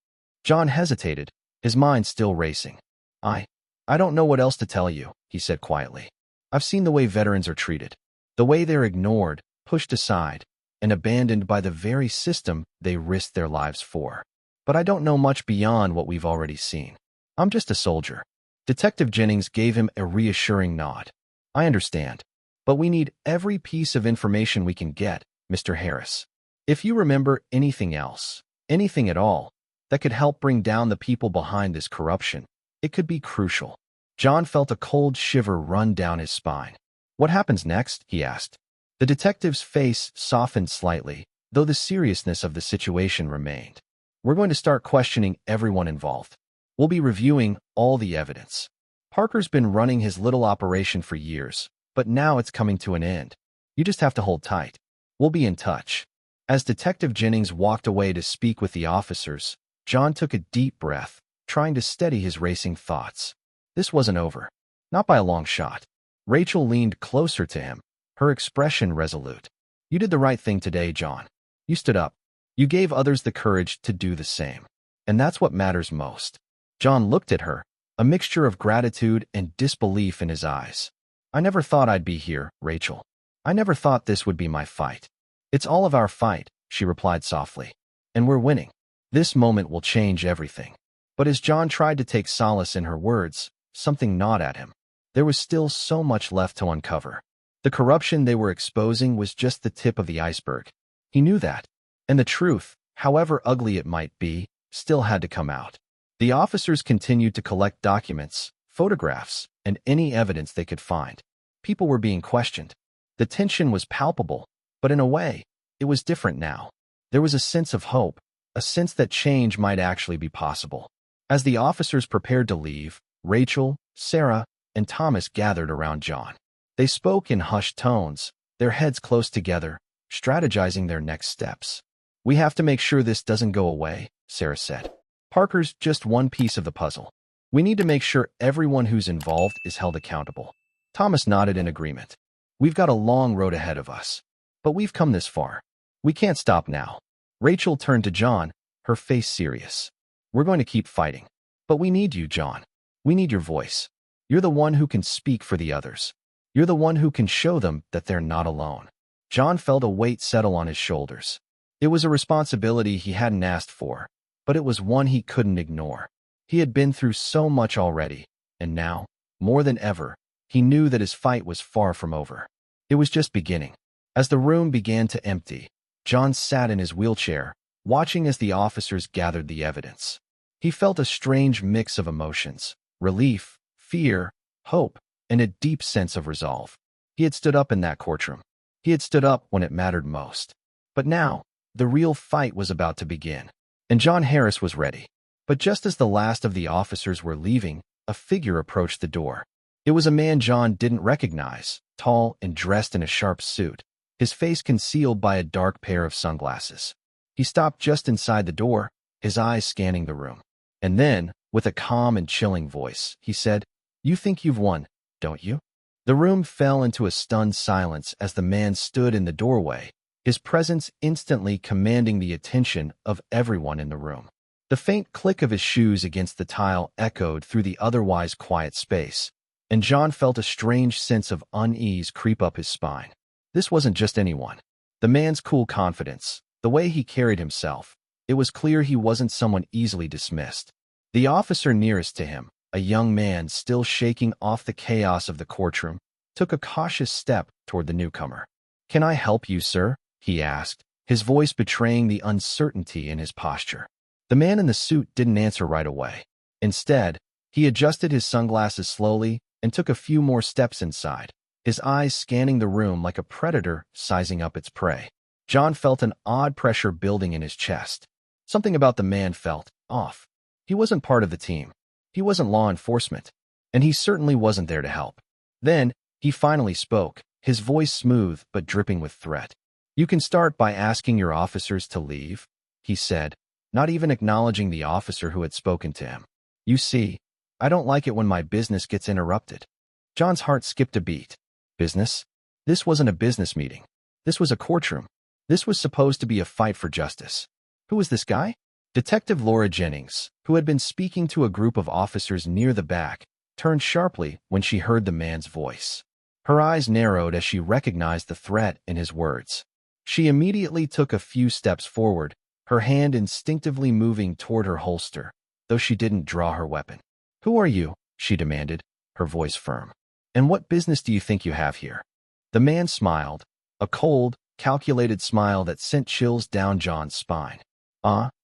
John hesitated, his mind still racing. I don't know what else to tell you," he said quietly. "I've seen the way veterans are treated, the way they're ignored, pushed aside, and abandoned by the very system they risked their lives for. But I don't know much beyond what we've already seen. I'm just a soldier." Detective Jennings gave him a reassuring nod. "I understand, but we need every piece of information we can get, Mr. Harris. If you remember anything else, anything at all, that could help bring down the people behind this corruption, it could be crucial." John felt a cold shiver run down his spine. "What happens next?" he asked. The detective's face softened slightly, though the seriousness of the situation remained. "We're going to start questioning everyone involved. We'll be reviewing all the evidence. Parker's been running his little operation for years, but now it's coming to an end. You just have to hold tight. We'll be in touch." As Detective Jennings walked away to speak with the officers, John took a deep breath, trying to steady his racing thoughts. This wasn't over. Not by a long shot. Rachel leaned closer to him, her expression resolute. "You did the right thing today, John. You stood up. You gave others the courage to do the same. And that's what matters most." John looked at her, a mixture of gratitude and disbelief in his eyes. "I never thought I'd be here, Rachel. I never thought this would be my fight." "It's all of our fight," she replied softly. "And we're winning. This moment will change everything." But as John tried to take solace in her words, something gnawed at him. There was still so much left to uncover. The corruption they were exposing was just the tip of the iceberg. He knew that. And the truth, however ugly it might be, still had to come out. The officers continued to collect documents, photographs, and any evidence they could find. People were being questioned. The tension was palpable, but in a way, it was different now. There was a sense of hope, a sense that change might actually be possible. As the officers prepared to leave, Rachel, Sarah, and Thomas gathered around John. They spoke in hushed tones, their heads close together, strategizing their next steps. "We have to make sure this doesn't go away," Sarah said. "Parker's just one piece of the puzzle. We need to make sure everyone who's involved is held accountable." Thomas nodded in agreement. "We've got a long road ahead of us, but we've come this far. We can't stop now." Rachel turned to John, her face serious. "We're going to keep fighting. But we need you, John. We need your voice. You're the one who can speak for the others. You're the one who can show them that they're not alone." John felt a weight settle on his shoulders. It was a responsibility he hadn't asked for, but it was one he couldn't ignore. He had been through so much already, and now, more than ever, he knew that his fight was far from over. It was just beginning. As the room began to empty, John sat in his wheelchair, watching as the officers gathered the evidence. He felt a strange mix of emotions: relief, fear, hope, and a deep sense of resolve. He had stood up in that courtroom. He had stood up when it mattered most. But now, the real fight was about to begin, and John Harris was ready. But just as the last of the officers were leaving, a figure approached the door. It was a man John didn't recognize, tall and dressed in a sharp suit, his face concealed by a dark pair of sunglasses. He stopped just inside the door, his eyes scanning the room. And then, with a calm and chilling voice, he said, "You think you've won, don't you?" The room fell into a stunned silence as the man stood in the doorway, his presence instantly commanding the attention of everyone in the room. The faint click of his shoes against the tile echoed through the otherwise quiet space, and John felt a strange sense of unease creep up his spine. This wasn't just anyone. The man's cool confidence, the way he carried himself, it was clear he wasn't someone easily dismissed. The officer nearest to him, a young man still shaking off the chaos of the courtroom, took a cautious step toward the newcomer. "Can I help you, sir?" he asked, his voice betraying the uncertainty in his posture. The man in the suit didn't answer right away. Instead, he adjusted his sunglasses slowly and took a few more steps inside, his eyes scanning the room like a predator sizing up its prey. John felt an odd pressure building in his chest. Something about the man felt off. He wasn't part of the team. He wasn't law enforcement. And he certainly wasn't there to help. Then, he finally spoke, his voice smooth but dripping with threat. "You can start by asking your officers to leave," he said, not even acknowledging the officer who had spoken to him. "You see, I don't like it when my business gets interrupted." John's heart skipped a beat. Business? This wasn't a business meeting. This was a courtroom. This was supposed to be a fight for justice. Who was this guy? Detective Laura Jennings, who had been speaking to a group of officers near the back, turned sharply when she heard the man's voice. Her eyes narrowed as she recognized the threat in his words. She immediately took a few steps forward, her hand instinctively moving toward her holster, though she didn't draw her weapon. "Who are you?" she demanded, her voice firm. "And what business do you think you have here?" The man smiled, a cold, calculated smile that sent chills down John's spine.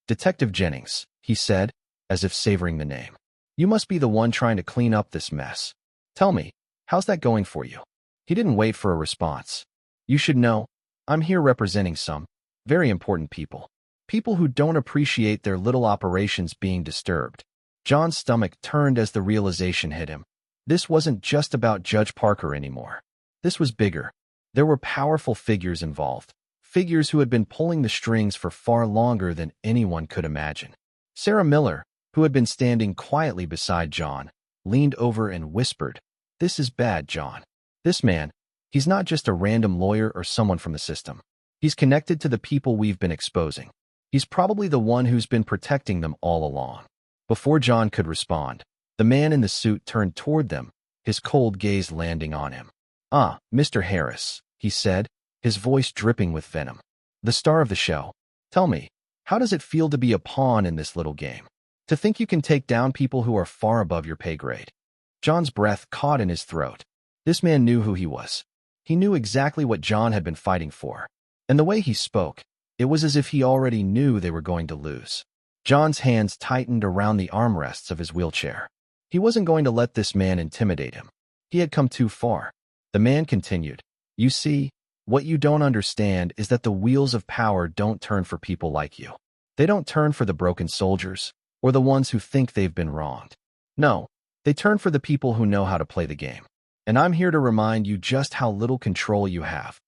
Detective Jennings," he said, as if savoring the name. "You must be the one trying to clean up this mess. Tell me, how's that going for you?" He didn't wait for a response. "You should know, I'm here representing some very important people. People who don't appreciate their little operations being disturbed." John's stomach turned as the realization hit him. This wasn't just about Judge Parker anymore. This was bigger. There were powerful figures involved, figures who had been pulling the strings for far longer than anyone could imagine. Sarah Miller, who had been standing quietly beside John, leaned over and whispered, "This is bad, John. This man, he's not just a random lawyer or someone from the system. He's connected to the people we've been exposing. He's probably the one who's been protecting them all along." Before John could respond, the man in the suit turned toward them, his cold gaze landing on him. Mr. Harris," he said, his voice dripping with venom. "The star of the show. Tell me, how does it feel to be a pawn in this little game? To think you can take down people who are far above your pay grade?" John's breath caught in his throat. This man knew who he was. He knew exactly what John had been fighting for. And the way he spoke, It was as if he already knew they were going to lose. John's hands tightened around the armrests of his wheelchair. He wasn't going to let this man intimidate him. He had come too far. The man continued, "You see, what you don't understand is that the wheels of power don't turn for people like you. They don't turn for the broken soldiers or the ones who think they've been wronged. No, they turn for the people who know how to play the game. And I'm here to remind you just how little control you have."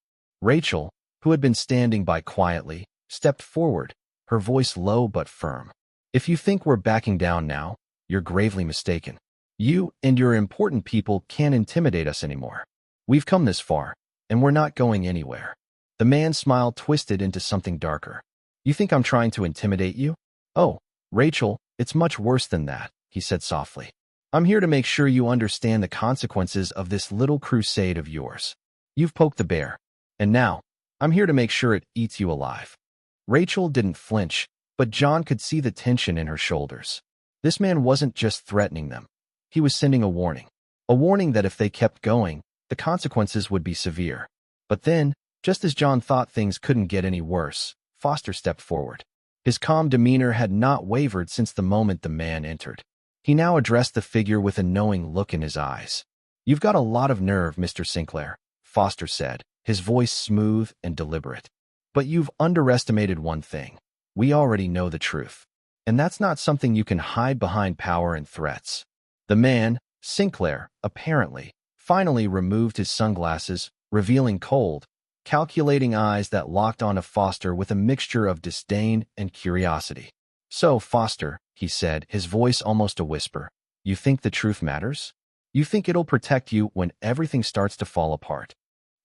Rachel, who had been standing by quietly, stepped forward, her voice low but firm. "If you think we're backing down now, you're gravely mistaken. You and your important people can't intimidate us anymore. We've come this far, and we're not going anywhere." The man's smile twisted into something darker. "You think I'm trying to intimidate you? Oh, Rachel, it's much worse than that," he said softly. "I'm here to make sure you understand the consequences of this little crusade of yours. You've poked the bear, and now, I'm here to make sure it eats you alive." Rachel didn't flinch, but John could see the tension in her shoulders. This man wasn't just threatening them. He was sending a warning that if they kept going, the consequences would be severe. But then, just as John thought things couldn't get any worse, Foster stepped forward. His calm demeanor had not wavered since the moment the man entered. He now addressed the figure with a knowing look in his eyes. "You've got a lot of nerve, Mr. Sinclair," Foster said, his voice smooth and deliberate. "But you've underestimated one thing. We already know the truth. And that's not something you can hide behind power and threats." The man, Sinclair, apparently, finally removed his sunglasses, revealing cold, calculating eyes that locked onto Foster with a mixture of disdain and curiosity. "So, Foster," he said, his voice almost a whisper, "you think the truth matters? You think it'll protect you when everything starts to fall apart?"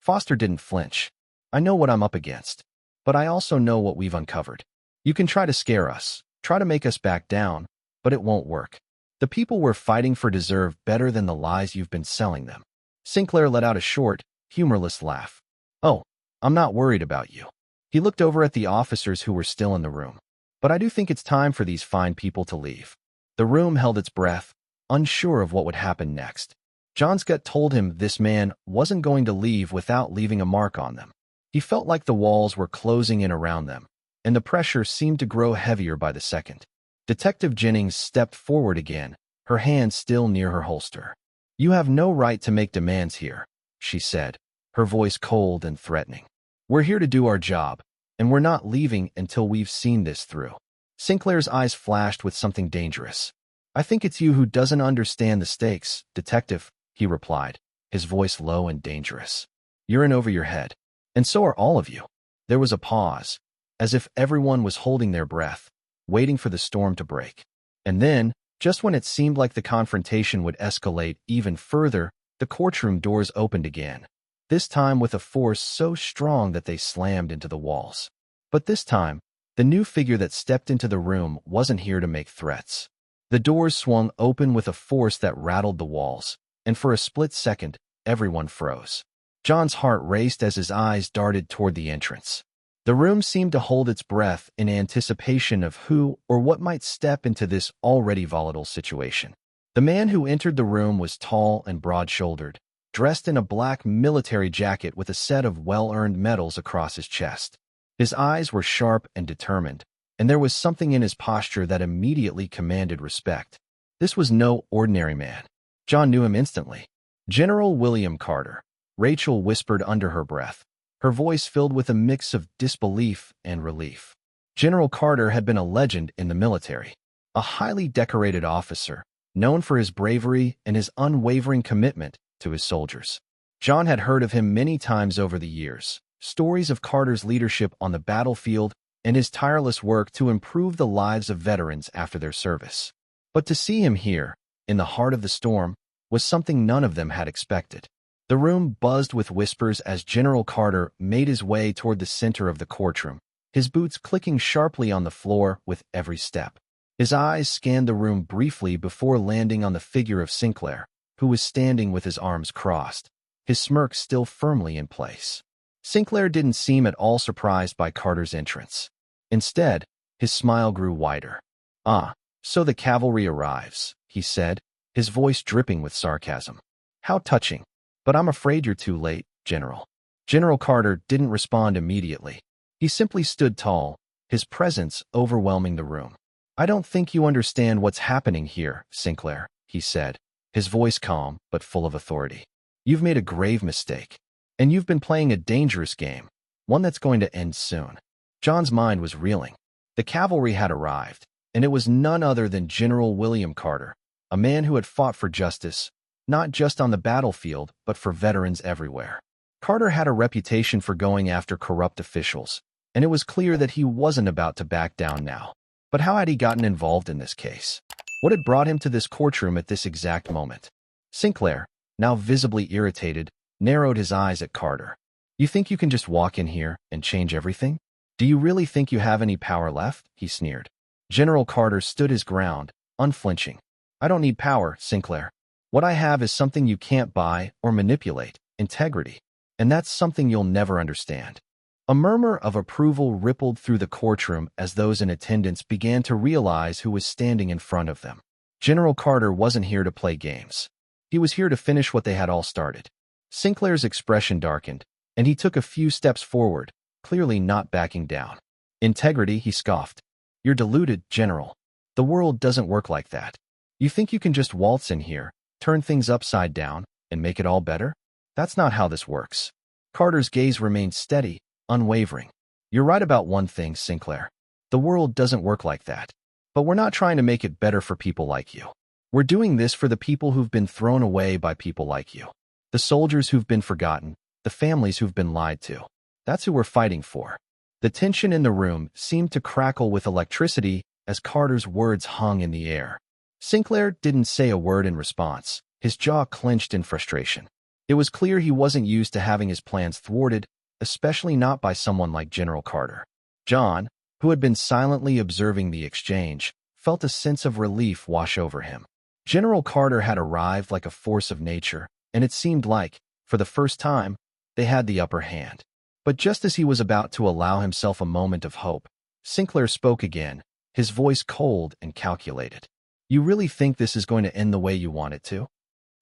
Foster didn't flinch. "I know what I'm up against, but I also know what we've uncovered. You can try to scare us, try to make us back down, but it won't work. The people we're fighting for deserve better than the lies you've been selling them." Sinclair let out a short, humorless laugh. "Oh, I'm not worried about you." He looked over at the officers who were still in the room. "But I do think it's time for these fine people to leave." The room held its breath, unsure of what would happen next. John's gut told him this man wasn't going to leave without leaving a mark on them. He felt like the walls were closing in around them, and the pressure seemed to grow heavier by the second. Detective Jennings stepped forward again, her hand still near her holster. "You have no right to make demands here," she said, her voice cold and threatening. "We're here to do our job, and we're not leaving until we've seen this through." Sinclair's eyes flashed with something dangerous. "I think it's you who doesn't understand the stakes, Detective," he replied, his voice low and dangerous. "You're in over your head, and so are all of you." There was a pause, as if everyone was holding their breath, waiting for the storm to break. And then, just when it seemed like the confrontation would escalate even further, the courtroom doors opened again, this time with a force so strong that they slammed into the walls. But this time, the new figure that stepped into the room wasn't here to make threats. The doors swung open with a force that rattled the walls, and for a split second, everyone froze. John's heart raced as his eyes darted toward the entrance. The room seemed to hold its breath in anticipation of who or what might step into this already volatile situation. The man who entered the room was tall and broad-shouldered, dressed in a black military jacket with a set of well-earned medals across his chest. His eyes were sharp and determined, and there was something in his posture that immediately commanded respect. This was no ordinary man. John knew him instantly. "General William Carter," Rachel whispered under her breath, her voice filled with a mix of disbelief and relief. General Carter had been a legend in the military, a highly decorated officer, known for his bravery and his unwavering commitment to his soldiers. John had heard of him many times over the years, stories of Carter's leadership on the battlefield and his tireless work to improve the lives of veterans after their service. But to see him here, in the heart of the storm, was something none of them had expected. The room buzzed with whispers as General Carter made his way toward the center of the courtroom, his boots clicking sharply on the floor with every step. His eyes scanned the room briefly before landing on the figure of Sinclair, who was standing with his arms crossed, his smirk still firmly in place. Sinclair didn't seem at all surprised by Carter's entrance. Instead, his smile grew wider. "Ah, so the cavalry arrives," he said, his voice dripping with sarcasm. "How touching. But I'm afraid you're too late, General." General Carter didn't respond immediately. He simply stood tall, his presence overwhelming the room. "I don't think you understand what's happening here, Sinclair," he said, his voice calm but full of authority. "You've made a grave mistake, and you've been playing a dangerous game, one that's going to end soon." John's mind was reeling. The cavalry had arrived, and it was none other than General William Carter, a man who had fought for justice, not just on the battlefield, but for veterans everywhere. Carter had a reputation for going after corrupt officials, and it was clear that he wasn't about to back down now. But how had he gotten involved in this case? What had brought him to this courtroom at this exact moment? Sinclair, now visibly irritated, narrowed his eyes at Carter. "You think you can just walk in here and change everything? Do you really think you have any power left?" he sneered. General Carter stood his ground, unflinching. "I don't need power, Sinclair. What I have is something you can't buy or manipulate: integrity. And that's something you'll never understand." A murmur of approval rippled through the courtroom as those in attendance began to realize who was standing in front of them. General Carter wasn't here to play games. He was here to finish what they had all started. Sinclair's expression darkened, and he took a few steps forward, clearly not backing down. "Integrity," he scoffed. "You're deluded, General. The world doesn't work like that. You think you can just waltz in here, turn things upside down, and make it all better? That's not how this works." Carter's gaze remained steady, unwavering. "You're right about one thing, Sinclair. The world doesn't work like that. But we're not trying to make it better for people like you. We're doing this for the people who've been thrown away by people like you. The soldiers who've been forgotten, the families who've been lied to. That's who we're fighting for." The tension in the room seemed to crackle with electricity as Carter's words hung in the air. Sinclair didn't say a word in response, his jaw clenched in frustration. It was clear he wasn't used to having his plans thwarted, especially not by someone like General Carter. John, who had been silently observing the exchange, felt a sense of relief wash over him. General Carter had arrived like a force of nature, and it seemed like, for the first time, they had the upper hand. But just as he was about to allow himself a moment of hope, Sinclair spoke again, his voice cold and calculated. "You really think this is going to end the way you want it to?"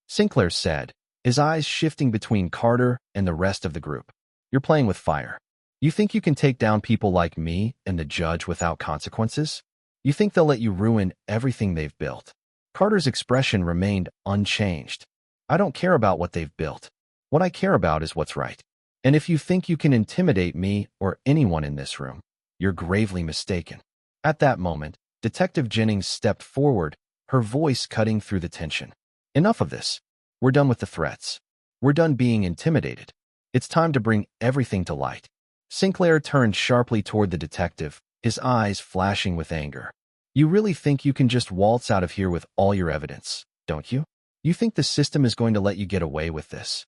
Sinclair said, his eyes shifting between Carter and the rest of the group. "You're playing with fire. You think you can take down people like me and the judge without consequences? You think they'll let you ruin everything they've built?" Carter's expression remained unchanged. "I don't care about what they've built. What I care about is what's right. And if you think you can intimidate me or anyone in this room, you're gravely mistaken." At that moment, Detective Jennings stepped forward, her voice cutting through the tension. "Enough of this. We're done with the threats. We're done being intimidated. It's time to bring everything to light." Sinclair turned sharply toward the detective, his eyes flashing with anger. "You really think you can just waltz out of here with all your evidence, don't you? You think the system is going to let you get away with this?"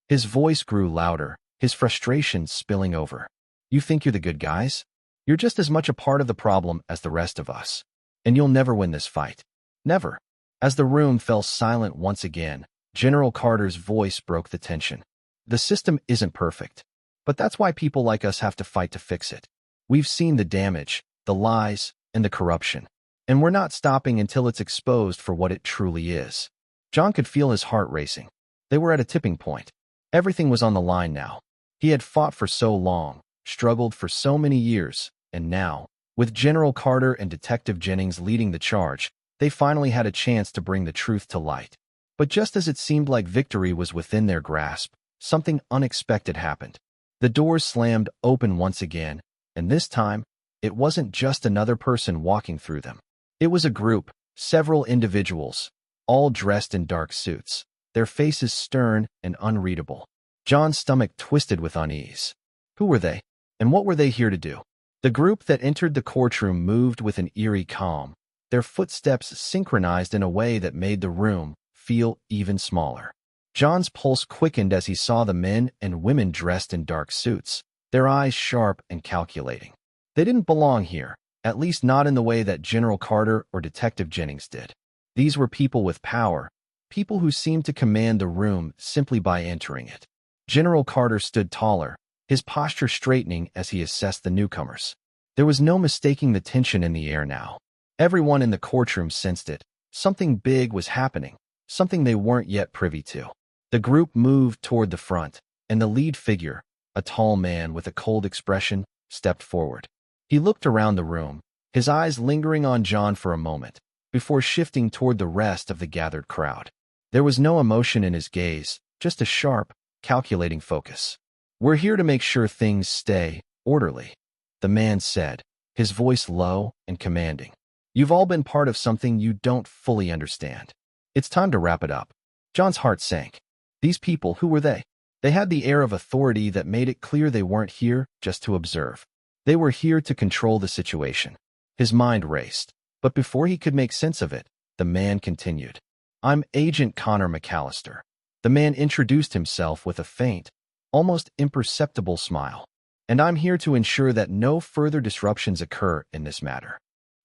His voice grew louder, his frustration spilling over. "You think you're the good guys? You're just as much a part of the problem as the rest of us. And you'll never win this fight. Never." As the room fell silent once again, General Carter's voice broke the tension. "The system isn't perfect. But that's why people like us have to fight to fix it. We've seen the damage, the lies, and the corruption. And we're not stopping until it's exposed for what it truly is." John could feel his heart racing. They were at a tipping point. Everything was on the line now. He had fought for so long, struggled for so many years, and now, with General Carter and Detective Jennings leading the charge, they finally had a chance to bring the truth to light. But just as it seemed like victory was within their grasp, something unexpected happened. The doors slammed open once again, and this time, it wasn't just another person walking through them. It was a group, several individuals, all dressed in dark suits, their faces stern and unreadable. John's stomach twisted with unease. Who were they? And what were they here to do? The group that entered the courtroom moved with an eerie calm, their footsteps synchronized in a way that made the room feel even smaller. John's pulse quickened as he saw the men and women dressed in dark suits, their eyes sharp and calculating. They didn't belong here, at least not in the way that General Carter or Detective Jennings did. These were people with power, people who seemed to command the room simply by entering it. General Carter stood taller, his posture straightening as he assessed the newcomers. There was no mistaking the tension in the air now. Everyone in the courtroom sensed it. Something big was happening, something they weren't yet privy to. The group moved toward the front, and the lead figure, a tall man with a cold expression, stepped forward. He looked around the room, his eyes lingering on John for a moment, before shifting toward the rest of the gathered crowd. There was no emotion in his gaze, just a sharp, calculating focus. "We're here to make sure things stay orderly," the man said, his voice low and commanding. "You've all been part of something you don't fully understand. It's time to wrap it up." John's heart sank. These people, who were they? They had the air of authority that made it clear they weren't here just to observe. They were here to control the situation. His mind raced, but before he could make sense of it, the man continued. "I'm Agent Connor McAllister." The man introduced himself with a faint, almost imperceptible smile. "And I'm here to ensure that no further disruptions occur in this matter."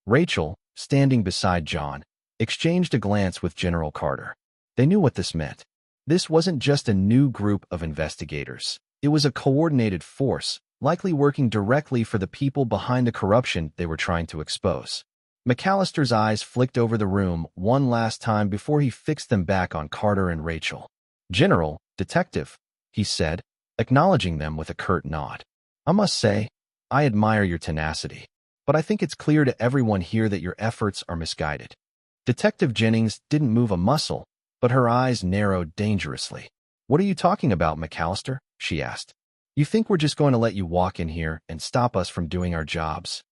Rachel, standing beside John, exchanged a glance with General Carter. They knew what this meant. This wasn't just a new group of investigators. It was a coordinated force, likely working directly for the people behind the corruption they were trying to expose. McAllister's eyes flicked over the room one last time before he fixed them back on Carter and Rachel. "General, Detective," he said, acknowledging them with a curt nod. "I must say, I admire your tenacity, but I think it's clear to everyone here that your efforts are misguided." Detective Jennings didn't move a muscle, but her eyes narrowed dangerously. "What are you talking about, McAllister?" she asked. "You think we're just going to let you walk in here and stop us from doing our jobs?"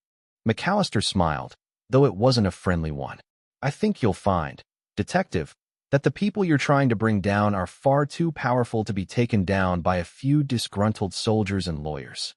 McAllister smiled, though it wasn't a friendly one. "I think you'll find, Detective, that the people you're trying to bring down are far too powerful to be taken down by a few disgruntled soldiers and lawyers."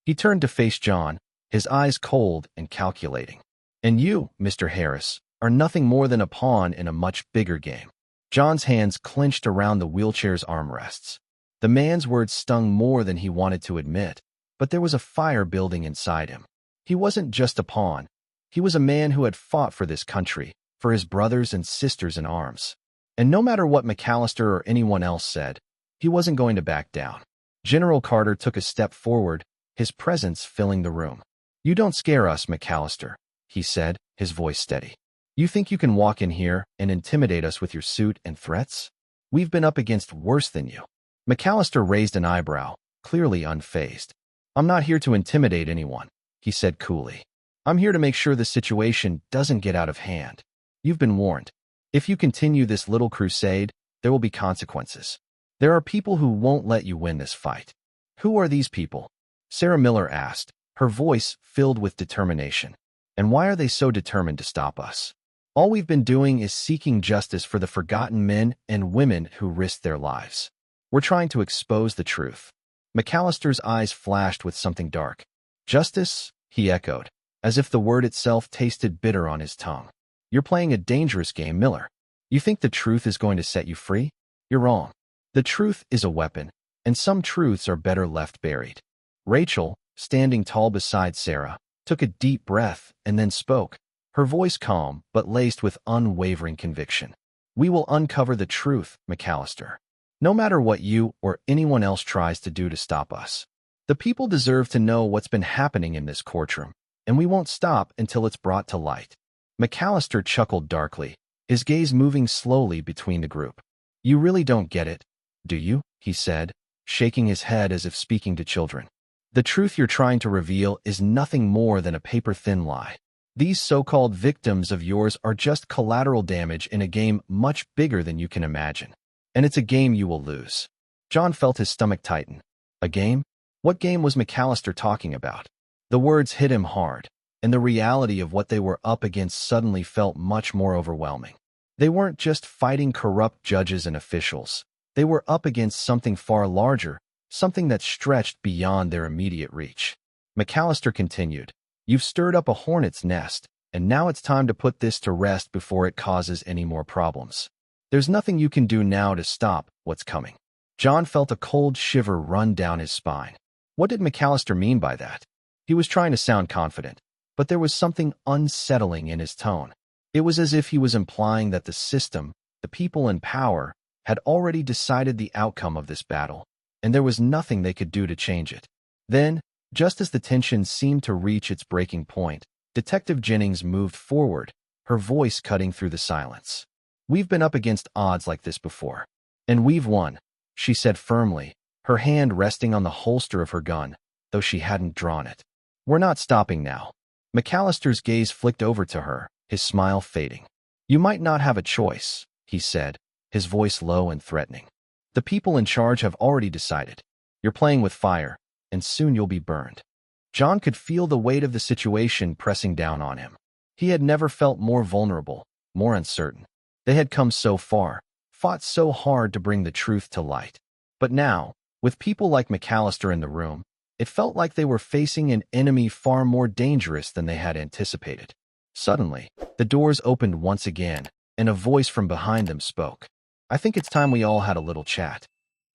He turned to face John, his eyes cold and calculating. "And you, Mr. Harris, are nothing more than a pawn in a much bigger game." John's hands clenched around the wheelchair's armrests. The man's words stung more than he wanted to admit, but there was a fire building inside him. He wasn't just a pawn. He was a man who had fought for this country, for his brothers and sisters in arms. And no matter what McAllister or anyone else said, he wasn't going to back down. General Carter took a step forward, his presence filling the room. "You don't scare us, McAllister," he said, his voice steady. "You think you can walk in here and intimidate us with your suit and threats? We've been up against worse than you." McAllister raised an eyebrow, clearly unfazed. "I'm not here to intimidate anyone," he said coolly. "I'm here to make sure the situation doesn't get out of hand. You've been warned. If you continue this little crusade, there will be consequences. There are people who won't let you win this fight." "Who are these people?" Sarah Miller asked, her voice filled with determination. "And why are they so determined to stop us?" "All we've been doing is seeking justice for the forgotten men and women who risked their lives. We're trying to expose the truth." McAllister's eyes flashed with something dark. "Justice?" he echoed, as if the word itself tasted bitter on his tongue. "You're playing a dangerous game, Miller. You think the truth is going to set you free? You're wrong. The truth is a weapon, and some truths are better left buried." Rachel, standing tall beside Sarah, took a deep breath and then spoke, her voice calm but laced with unwavering conviction. "We will uncover the truth, McAllister. No matter what you or anyone else tries to do to stop us. The people deserve to know what's been happening in this courtroom, and we won't stop until it's brought to light." McAllister chuckled darkly, his gaze moving slowly between the group. "You really don't get it, do you?" he said, shaking his head as if speaking to children. "The truth you're trying to reveal is nothing more than a paper-thin lie. These so-called victims of yours are just collateral damage in a game much bigger than you can imagine. And it's a game you will lose." John felt his stomach tighten. A game? What game was McAllister talking about? The words hit him hard, and the reality of what they were up against suddenly felt much more overwhelming. They weren't just fighting corrupt judges and officials. They were up against something far larger, something that stretched beyond their immediate reach. McAllister continued, "You've stirred up a hornet's nest, and now it's time to put this to rest before it causes any more problems. There's nothing you can do now to stop what's coming." John felt a cold shiver run down his spine. What did McAllister mean by that? He was trying to sound confident, but there was something unsettling in his tone. It was as if he was implying that the system, the people in power, had already decided the outcome of this battle, and there was nothing they could do to change it. Then, just as the tension seemed to reach its breaking point, Detective Jennings moved forward, her voice cutting through the silence. "We've been up against odds like this before, and we've won," she said firmly, her hand resting on the holster of her gun, though she hadn't drawn it. We're not stopping now. McAllister's gaze flicked over to her, his smile fading. You might not have a choice, he said, his voice low and threatening. The people in charge have already decided. You're playing with fire, and soon you'll be burned. John could feel the weight of the situation pressing down on him. He had never felt more vulnerable, more uncertain. They had come so far, fought so hard to bring the truth to light. But now, with people like McAllister in the room, it felt like they were facing an enemy far more dangerous than they had anticipated. Suddenly, the doors opened once again, and a voice from behind them spoke. I think it's time we all had a little chat.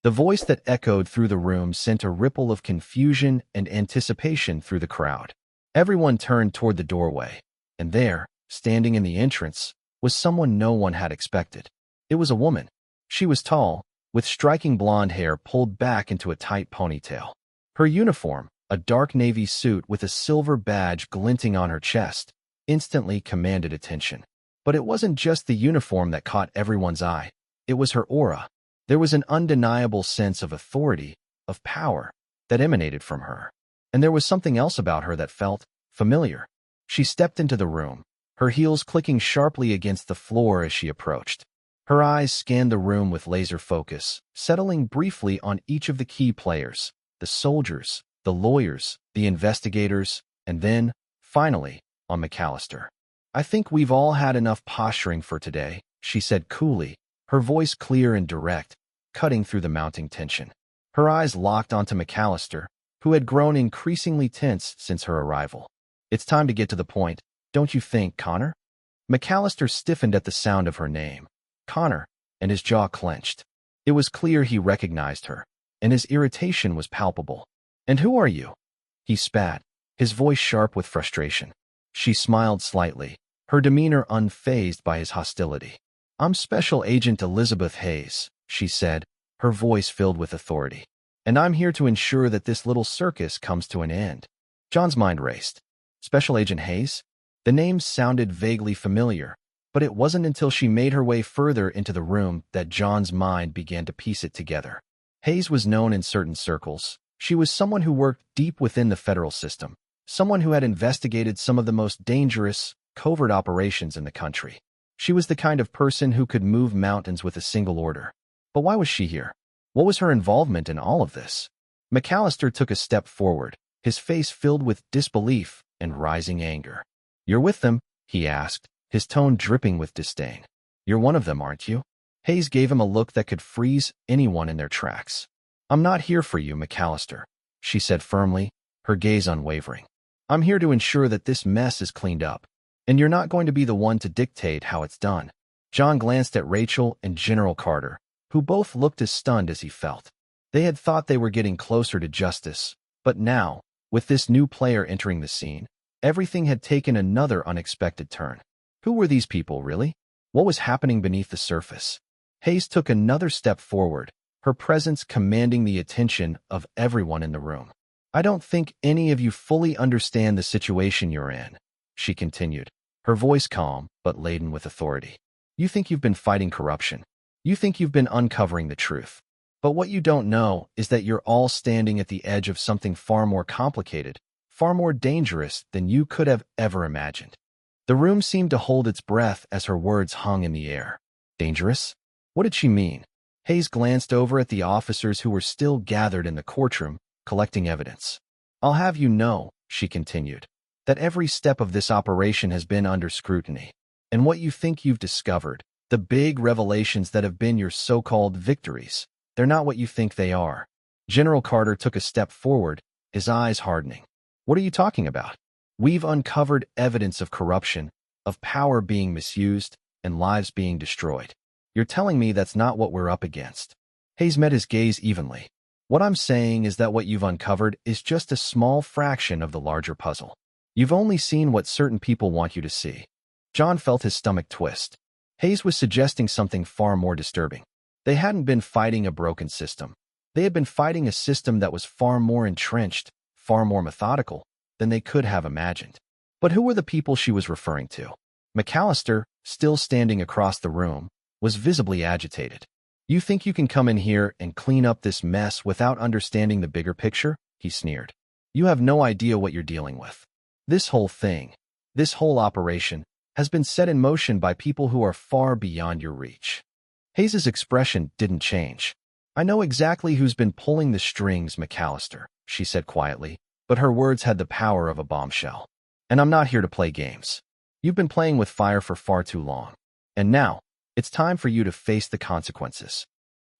The voice that echoed through the room sent a ripple of confusion and anticipation through the crowd. Everyone turned toward the doorway, and there, standing in the entrance, was someone no one had expected. It was a woman. She was tall, with striking blonde hair pulled back into a tight ponytail. Her uniform, a dark navy suit with a silver badge glinting on her chest, instantly commanded attention. But it wasn't just the uniform that caught everyone's eye. It was her aura. There was an undeniable sense of authority, of power, that emanated from her. And there was something else about her that felt familiar. She stepped into the room, her heels clicking sharply against the floor as she approached. Her eyes scanned the room with laser focus, settling briefly on each of the key players, the soldiers, the lawyers, the investigators, and then, finally, on McAllister. I think we've all had enough posturing for today, she said coolly, her voice clear and direct, cutting through the mounting tension. Her eyes locked onto McAllister, who had grown increasingly tense since her arrival. It's time to get to the point, don't you think, Connor? McAllister stiffened at the sound of her name. Connor, and his jaw clenched. It was clear he recognized her, and his irritation was palpable. And who are you? He spat, his voice sharp with frustration. She smiled slightly, her demeanor unfazed by his hostility. I'm Special Agent Elizabeth Hayes, she said, her voice filled with authority. And I'm here to ensure that this little circus comes to an end. John's mind raced. Special Agent Hayes? The name sounded vaguely familiar, but it wasn't until she made her way further into the room that John's mind began to piece it together. Hayes was known in certain circles. She was someone who worked deep within the federal system, someone who had investigated some of the most dangerous, covert operations in the country. She was the kind of person who could move mountains with a single order. But why was she here? What was her involvement in all of this? McAllister took a step forward, his face filled with disbelief and rising anger. You're with them? He asked, his tone dripping with disdain. You're one of them, aren't you? Hayes gave him a look that could freeze anyone in their tracks. I'm not here for you, McAllister, she said firmly, her gaze unwavering. I'm here to ensure that this mess is cleaned up, and you're not going to be the one to dictate how it's done. John glanced at Rachel and General Carter, who both looked as stunned as he felt. They had thought they were getting closer to justice, but now, with this new player entering the scene, everything had taken another unexpected turn. Who were these people, really? What was happening beneath the surface? Hayes took another step forward, her presence commanding the attention of everyone in the room. I don't think any of you fully understand the situation you're in, she continued, her voice calm but laden with authority. You think you've been fighting corruption. You think you've been uncovering the truth. But what you don't know is that you're all standing at the edge of something far more complicated, far more dangerous than you could have ever imagined. The room seemed to hold its breath as her words hung in the air. Dangerous? What did she mean? Hayes glanced over at the officers who were still gathered in the courtroom, collecting evidence. I'll have you know, she continued, that every step of this operation has been under scrutiny. And what you think you've discovered, the big revelations that have been your so-called victories, they're not what you think they are. General Carter took a step forward, his eyes hardening. What are you talking about? We've uncovered evidence of corruption, of power being misused, and lives being destroyed. You're telling me that's not what we're up against. Hayes met his gaze evenly. What I'm saying is that what you've uncovered is just a small fraction of the larger puzzle. You've only seen what certain people want you to see. John felt his stomach twist. Hayes was suggesting something far more disturbing. They hadn't been fighting a broken system. They had been fighting a system that was far more entrenched, far more methodical, than they could have imagined. But who were the people she was referring to? McAllister, still standing across the room, was visibly agitated. You think you can come in here and clean up this mess without understanding the bigger picture? He sneered. You have no idea what you're dealing with. This whole thing, this whole operation, has been set in motion by people who are far beyond your reach." Hayes's expression didn't change. "I know exactly who's been pulling the strings, McAllister," she said quietly, but her words had the power of a bombshell. "And I'm not here to play games. You've been playing with fire for far too long. And now, it's time for you to face the consequences."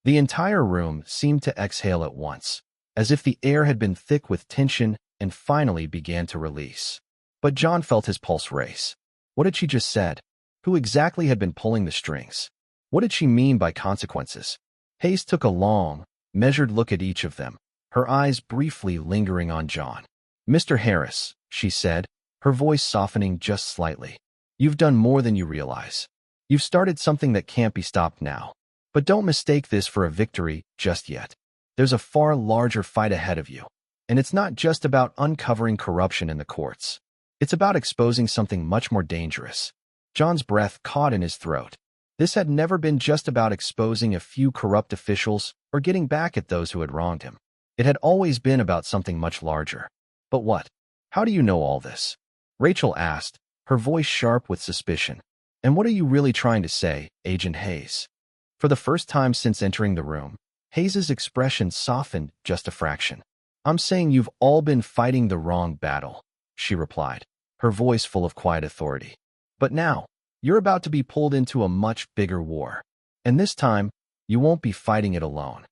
The entire room seemed to exhale at once, as if the air had been thick with tension and finally began to release. But John felt his pulse race. What had she just said? Who exactly had been pulling the strings? What did she mean by consequences? Hayes took a long, measured look at each of them, her eyes briefly lingering on John. "Mr. Harris," she said, her voice softening just slightly. "You've done more than you realize. You've started something that can't be stopped now. But don't mistake this for a victory just yet. There's a far larger fight ahead of you. And it's not just about uncovering corruption in the courts. It's about exposing something much more dangerous." John's breath caught in his throat. This had never been just about exposing a few corrupt officials or getting back at those who had wronged him. It had always been about something much larger. "But what? How do you know all this?" Rachel asked, her voice sharp with suspicion. "And what are you really trying to say, Agent Hayes?" For the first time since entering the room, Hayes's expression softened just a fraction. "I'm saying you've all been fighting the wrong battle," she replied, her voice full of quiet authority. "But now, you're about to be pulled into a much bigger war. And this time, you won't be fighting it alone."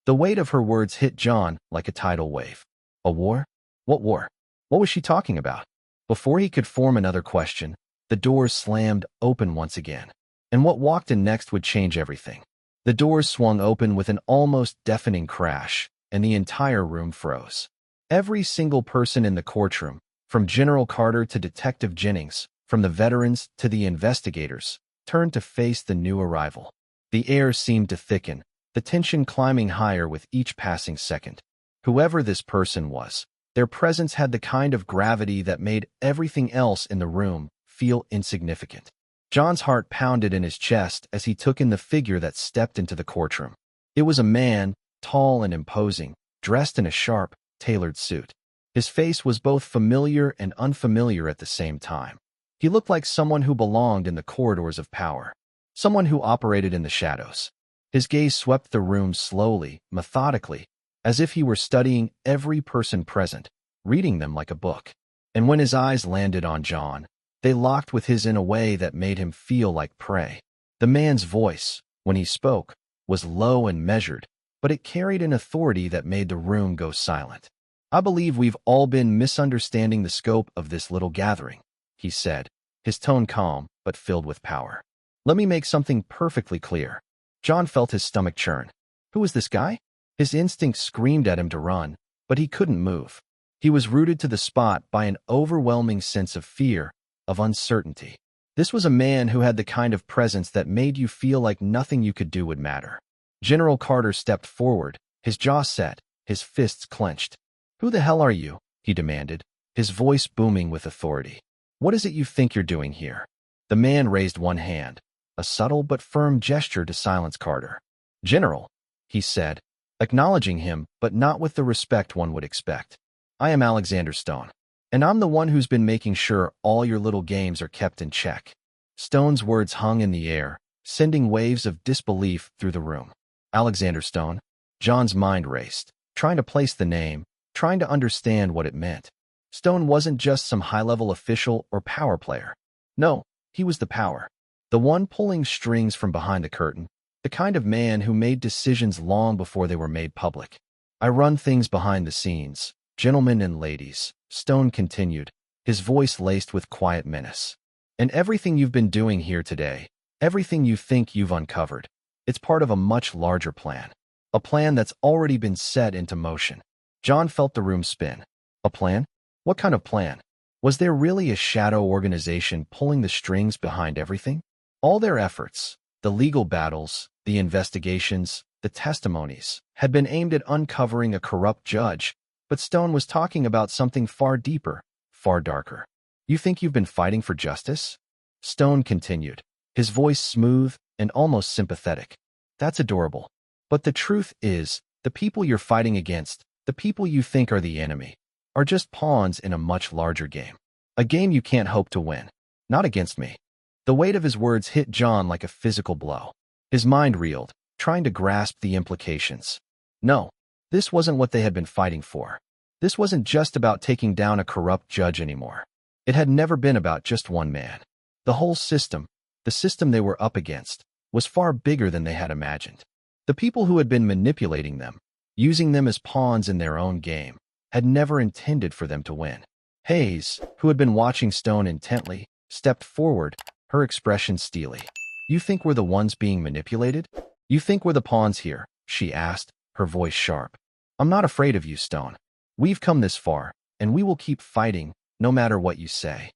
The weight of her words hit John like a tidal wave. A war? What war? What was she talking about? Before he could form another question, the doors slammed open once again. And what walked in next would change everything. The doors swung open with an almost deafening crash, and the entire room froze. Every single person in the courtroom, from General Carter to Detective Jennings, from the veterans to the investigators, turned to face the new arrival. The air seemed to thicken, the tension climbing higher with each passing second. Whoever this person was, their presence had the kind of gravity that made everything else in the room feel insignificant. John's heart pounded in his chest as he took in the figure that stepped into the courtroom. It was a man, tall and imposing, dressed in a sharp, tailored suit. His face was both familiar and unfamiliar at the same time. He looked like someone who belonged in the corridors of power, someone who operated in the shadows. His gaze swept the room slowly, methodically, as if he were studying every person present, reading them like a book. And when his eyes landed on John, they locked with his in a way that made him feel like prey. The man's voice, when he spoke, was low and measured, but it carried an authority that made the room go silent. "I believe we've all been misunderstanding the scope of this little gathering," he said, his tone calm but filled with power. "Let me make something perfectly clear." John felt his stomach churn. Who was this guy? His instinct screamed at him to run, but he couldn't move. He was rooted to the spot by an overwhelming sense of fear, of uncertainty. This was a man who had the kind of presence that made you feel like nothing you could do would matter. General Carter stepped forward, his jaw set, his fists clenched. "Who the hell are you?" he demanded, his voice booming with authority. "What is it you think you're doing here?" The man raised one hand, a subtle but firm gesture to silence Carter. "General," he said, acknowledging him but not with the respect one would expect. "I am Alexander Stone. And I'm the one who's been making sure all your little games are kept in check." Stone's words hung in the air, sending waves of disbelief through the room. Alexander Stone? John's mind raced, trying to place the name, trying to understand what it meant. Stone wasn't just some high-level official or power player. No, he was the power. The one pulling strings from behind the curtain, the kind of man who made decisions long before they were made public. "I run things behind the scenes, gentlemen and ladies," Stone continued, his voice laced with quiet menace. "And everything you've been doing here today, everything you think you've uncovered, it's part of a much larger plan. A plan that's already been set into motion." John felt the room spin. A plan? What kind of plan? Was there really a shadow organization pulling the strings behind everything? All their efforts, the legal battles, the investigations, the testimonies, had been aimed at uncovering a corrupt judge, but Stone was talking about something far deeper, far darker. "You think you've been fighting for justice?" Stone continued, his voice smooth and almost sympathetic. "That's adorable. But the truth is, the people you're fighting against, the people you think are the enemy, are just pawns in a much larger game. A game you can't hope to win. Not against me. The weight of his words hit John like a physical blow. His mind reeled, trying to grasp the implications. No, this wasn't what they had been fighting for. This wasn't just about taking down a corrupt judge anymore. It had never been about just one man. The whole system, the system they were up against, was far bigger than they had imagined. The people who had been manipulating them, using them as pawns in their own game, had never intended for them to win. Hayes, who had been watching Stone intently, stepped forward, her expression steely. "You think we're the ones being manipulated? You think we're the pawns here?" she asked, her voice sharp. "I'm not afraid of you, Stone. We've come this far, and we will keep fighting, no matter what you say."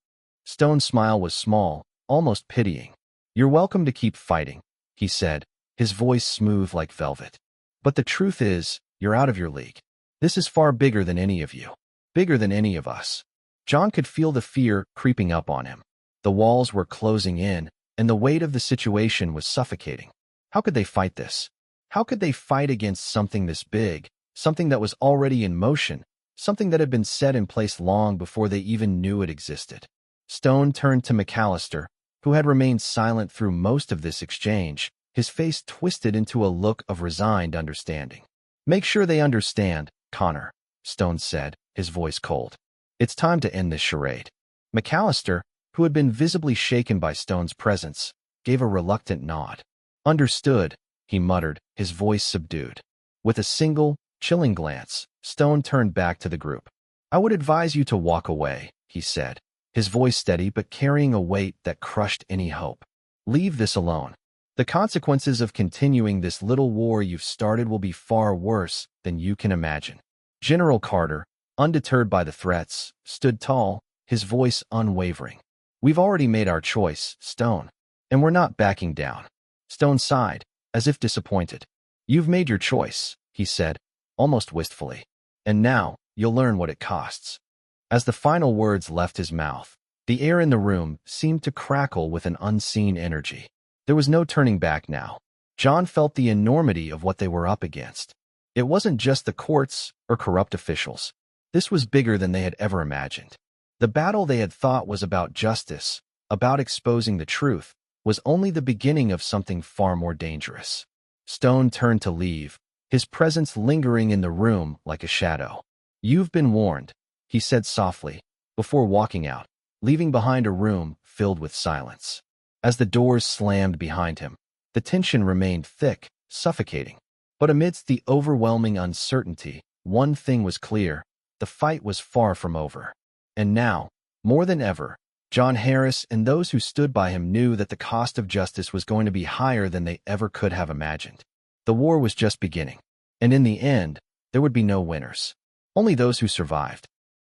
Stone's smile was small, almost pitying. "You're welcome to keep fighting," he said, his voice smooth like velvet. "But the truth is, you're out of your league. This is far bigger than any of you. Bigger than any of us." John could feel the fear creeping up on him. The walls were closing in, and the weight of the situation was suffocating. How could they fight this? How could they fight against something this big, something that was already in motion, something that had been set in place long before they even knew it existed? Stone turned to McAllister, who had remained silent through most of this exchange, his face twisted into a look of resigned understanding. "Make sure they understand, Connor," Stone said, his voice cold. "It's time to end this charade." McAllister, who had been visibly shaken by Stone's presence, gave a reluctant nod. "Understood," he muttered, his voice subdued. With a single, chilling glance, Stone turned back to the group. "I would advise you to walk away," he said, his voice steady but carrying a weight that crushed any hope. "Leave this alone. The consequences of continuing this little war you've started will be far worse than you can imagine." General Carter, undeterred by the threats, stood tall, his voice unwavering. "We've already made our choice, Stone, and we're not backing down." Stone sighed, as if disappointed. "You've made your choice," he said, almost wistfully. "And now, you'll learn what it costs." As the final words left his mouth, the air in the room seemed to crackle with an unseen energy. There was no turning back now. John felt the enormity of what they were up against. It wasn't just the courts or corrupt officials. This was bigger than they had ever imagined. The battle they had thought was about justice, about exposing the truth, was only the beginning of something far more dangerous. Stone turned to leave, his presence lingering in the room like a shadow. "You've been warned," he said softly, before walking out, leaving behind a room filled with silence. As the doors slammed behind him, the tension remained thick, suffocating. But amidst the overwhelming uncertainty, one thing was clear: the fight was far from over. And now, more than ever, John Harris and those who stood by him knew that the cost of justice was going to be higher than they ever could have imagined. The war was just beginning, and in the end, there would be no winners. Only those who survived.